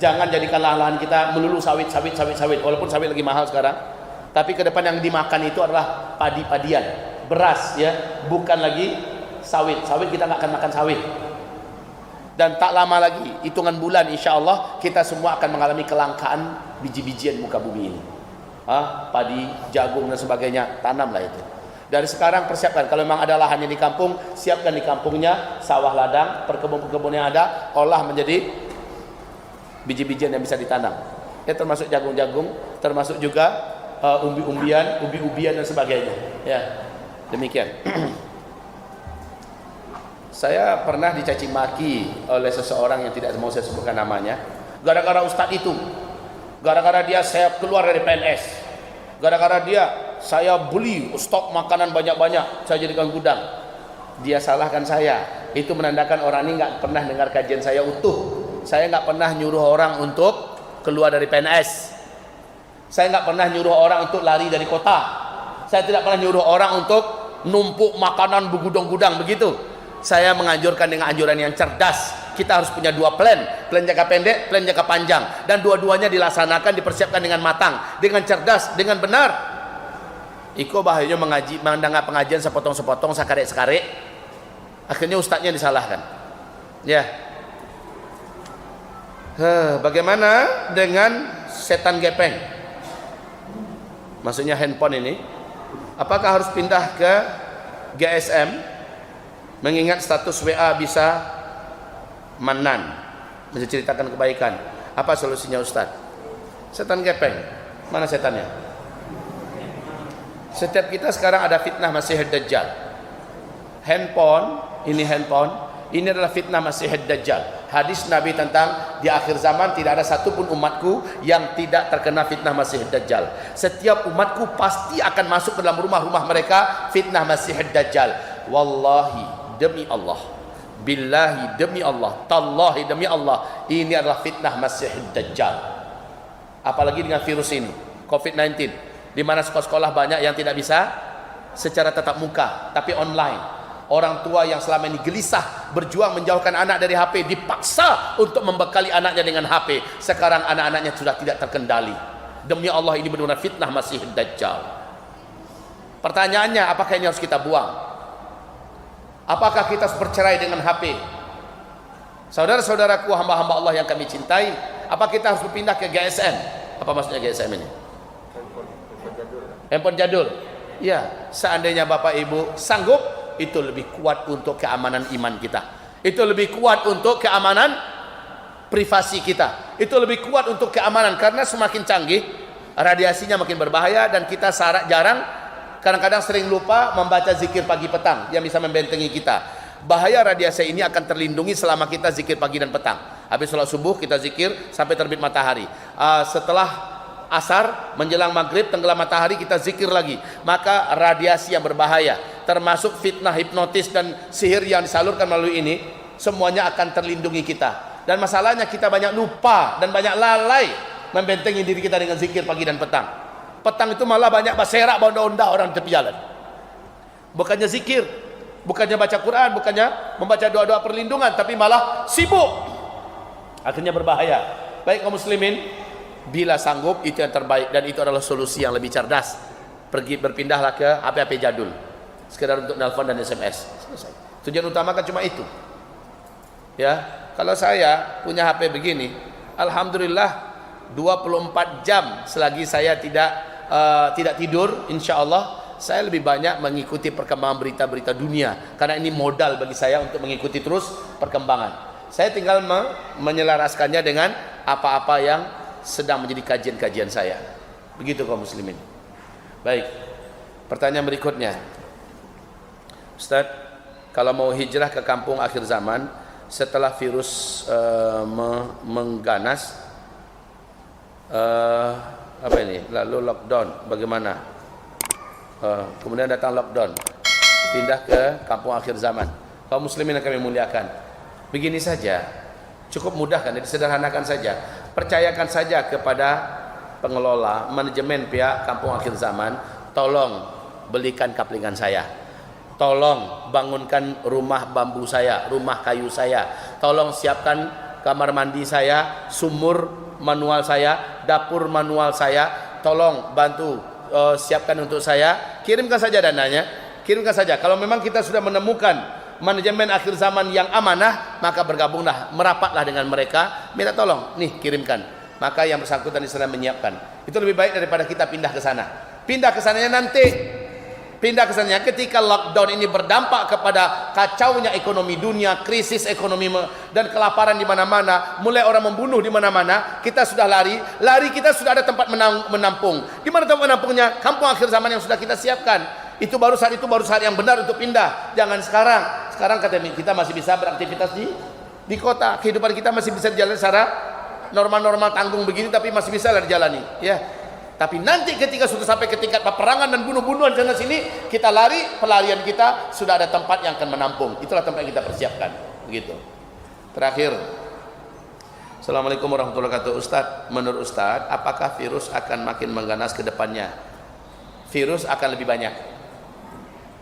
[SPEAKER 3] jangan jadikan lahan kita melulu sawit. Walaupun sawit lagi mahal sekarang, tapi ke depan yang dimakan itu adalah padi-padian, beras ya, bukan lagi sawit. Sawit kita nggak akan makan sawit. Dan tak lama lagi, hitungan bulan insya Allah kita semua akan mengalami kelangkaan biji-bijian muka bumi ini. Padi, jagung dan sebagainya, tanamlah itu. Dari sekarang persiapkan, kalau memang ada lahannya di kampung, siapkan di kampungnya sawah ladang, perkebun-perkebun yang ada, olah menjadi biji-bijian yang bisa ditanam. Ya, termasuk jagung-jagung, termasuk juga ubi-ubian dan sebagainya. Ya, demikian. Saya pernah dicaci maki oleh seseorang yang tidak mau saya sebutkan namanya, gara-gara ustadz itu, gara-gara dia saya keluar dari PNS, gara-gara dia saya beli stok makanan banyak-banyak, saya jadikan gudang. Dia salahkan saya. Itu menandakan orang ini nggak pernah dengar kajian saya utuh. Saya nggak pernah nyuruh orang untuk keluar dari PNS. Saya nggak pernah nyuruh orang untuk lari dari kota. Saya tidak pernah nyuruh orang untuk numpuk makanan bergudang-gudang begitu. Saya menganjurkan dengan anjuran yang cerdas. Kita harus punya dua plan jangka pendek, plan jangka panjang, dan dua-duanya dilaksanakan, dipersiapkan dengan matang, dengan cerdas, dengan benar. Iko bahayanya mendengar pengajian sepotong-sepotong, sakarek-sakarek, akhirnya ustadznya disalahkan. Ya. Bagaimana dengan setan gepeng? Maksudnya handphone ini, apakah harus pindah ke GSM? Mengingat status WA bisa manan, menceritakan kebaikan. Apa solusinya Ustaz? Setan gepeng, mana setannya? Setiap kita sekarang ada fitnah Masih Dajjal. Handphone ini adalah fitnah Masih Dajjal. Hadis Nabi tentang di akhir zaman tidak ada satupun umatku yang tidak terkena fitnah Masih Dajjal. Setiap umatku pasti akan masuk ke dalam rumah-rumah mereka fitnah Masih Dajjal. Wallahi demi Allah, billahi demi Allah, tallahi demi Allah, ini adalah fitnah Masih Dajjal. Apalagi dengan virus ini, COVID-19, di mana sekolah-sekolah banyak yang tidak bisa secara tatap muka, tapi online. Orang tua yang selama ini gelisah berjuang menjauhkan anak dari HP dipaksa untuk membekali anaknya dengan HP. Sekarang anak-anaknya sudah tidak terkendali. Demi Allah, ini benar-benar fitnah Masih Dajjal. Pertanyaannya, apakah ini harus kita buang? Apakah kita harus bercerai dengan HP? Saudara-saudaraku, hamba-hamba Allah yang kami cintai, apa kita harus berpindah ke GSM? Apa maksudnya GSM ini? Handphone jadul. Ya, seandainya Bapak Ibu sanggup, itu lebih kuat untuk keamanan iman kita. Itu lebih kuat untuk keamanan privasi kita. Itu lebih kuat untuk keamanan, karena semakin canggih, radiasinya makin berbahaya, dan kita kadang-kadang sering lupa membaca zikir pagi petang yang bisa membentengi kita. Bahaya radiasi ini akan terlindungi selama kita zikir pagi dan petang. Habis sholat subuh kita zikir sampai terbit matahari. Setelah asar menjelang maghrib tenggelam matahari kita zikir lagi. Maka radiasi yang berbahaya, termasuk fitnah hipnotis dan sihir yang disalurkan melalui ini, semuanya akan terlindungi kita. Dan masalahnya kita banyak lupa dan banyak lalai membentengi diri kita dengan zikir pagi dan petang. Petang itu malah banyak berserak bonda-onda orang di tepi jalan. Bukannya zikir, bukannya baca Quran, bukannya membaca doa-doa perlindungan, tapi malah sibuk. Akhirnya berbahaya. Baik kaum muslimin, bila sanggup itu yang terbaik, dan itu adalah solusi yang lebih cerdas. Pergi berpindahlah ke HP-HP jadul, sekedar untuk nelpon dan SMS. Selesai. Tujuan utama kan cuma itu. Ya, kalau saya punya HP begini, alhamdulillah 24 jam selagi saya tidak tidur, insya Allah saya lebih banyak mengikuti perkembangan berita-berita dunia, karena ini modal bagi saya untuk mengikuti terus perkembangan. Saya tinggal menyelaraskannya dengan apa-apa yang sedang menjadi kajian-kajian saya. Begitu kaum muslimin. Baik, pertanyaan berikutnya, Ustaz, kalau mau hijrah ke kampung akhir zaman setelah virus mengganas, apa ini, lalu lockdown, bagaimana? Kemudian datang lockdown, pindah ke kampung akhir zaman. Kaum muslimin yang kami muliakan, begini saja, cukup mudah kan, disederhanakan saja. Percayakan saja kepada pengelola, manajemen pihak kampung akhir zaman, tolong belikan kaplingan saya, tolong bangunkan rumah bambu saya, rumah kayu saya, tolong siapkan kamar mandi saya, sumur manual saya, dapur manual saya, tolong bantu siapkan untuk saya, kirimkan saja dananya, kirimkan saja. Kalau memang kita sudah menemukan manajemen akhir zaman yang amanah, maka bergabunglah, merapatlah dengan mereka, minta tolong, nih kirimkan. Maka yang bersangkutan di sana menyiapkan. Itu lebih baik daripada kita pindah ke sana. Pindah ke sananya nanti, pindah ke sananya ketika lockdown ini berdampak kepada kacaunya ekonomi dunia, krisis ekonomi dan kelaparan di mana-mana, mulai orang membunuh di mana-mana, kita sudah lari kita sudah ada tempat menampung. Di mana tempat menampungnya? Kampung akhir zaman yang sudah kita siapkan. Itu baru saat yang benar untuk pindah. Jangan sekarang. Sekarang kita masih bisa beraktivitas di kota. Kehidupan kita masih bisa dijalani secara normal-normal tanggung begini, tapi masih bisa dijalani, ya. Tapi nanti ketika sudah sampai ke tingkat peperangan dan bunuh-bunuhan sana sini, kita lari, pelarian kita sudah ada tempat yang akan menampung. Itulah tempat yang kita persiapkan. Begitu. Terakhir, Assalamualaikum warahmatullahi wabarakatuh. Ustaz, menurut Ustaz, apakah virus akan makin mengganas ke depannya? Virus akan lebih banyak.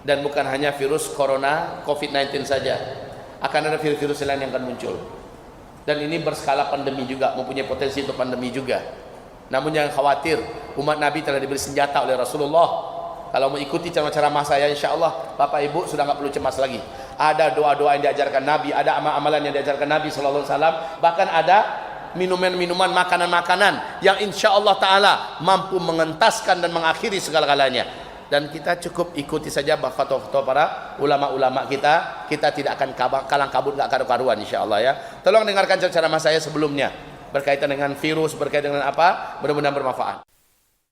[SPEAKER 3] Dan bukan hanya virus corona, COVID-19 saja. Akan ada virus-virus lain yang akan muncul. Dan ini berskala pandemi juga, mempunyai potensi untuk pandemi juga. Namun jangan khawatir, umat Nabi telah diberi senjata oleh Rasulullah. Kalau mengikuti cara-cara saya, insya Allah Bapak Ibu sudah nggak perlu cemas lagi. Ada doa-doa yang diajarkan Nabi, ada amal-amalan yang diajarkan Nabi SAW. Bahkan ada minuman-minuman, makanan-makanan yang insya Allah Ta'ala mampu mengentaskan dan mengakhiri segala-galanya. Dan kita cukup ikuti saja fatwa-fatwa para ulama-ulama kita. Kita tidak akan kalang kabut, nggak karu-karuan insya Allah, ya. Tolong dengarkan cara-cara saya sebelumnya berkaitan dengan virus, berkaitan dengan apa, mudah-mudahan bermanfaat.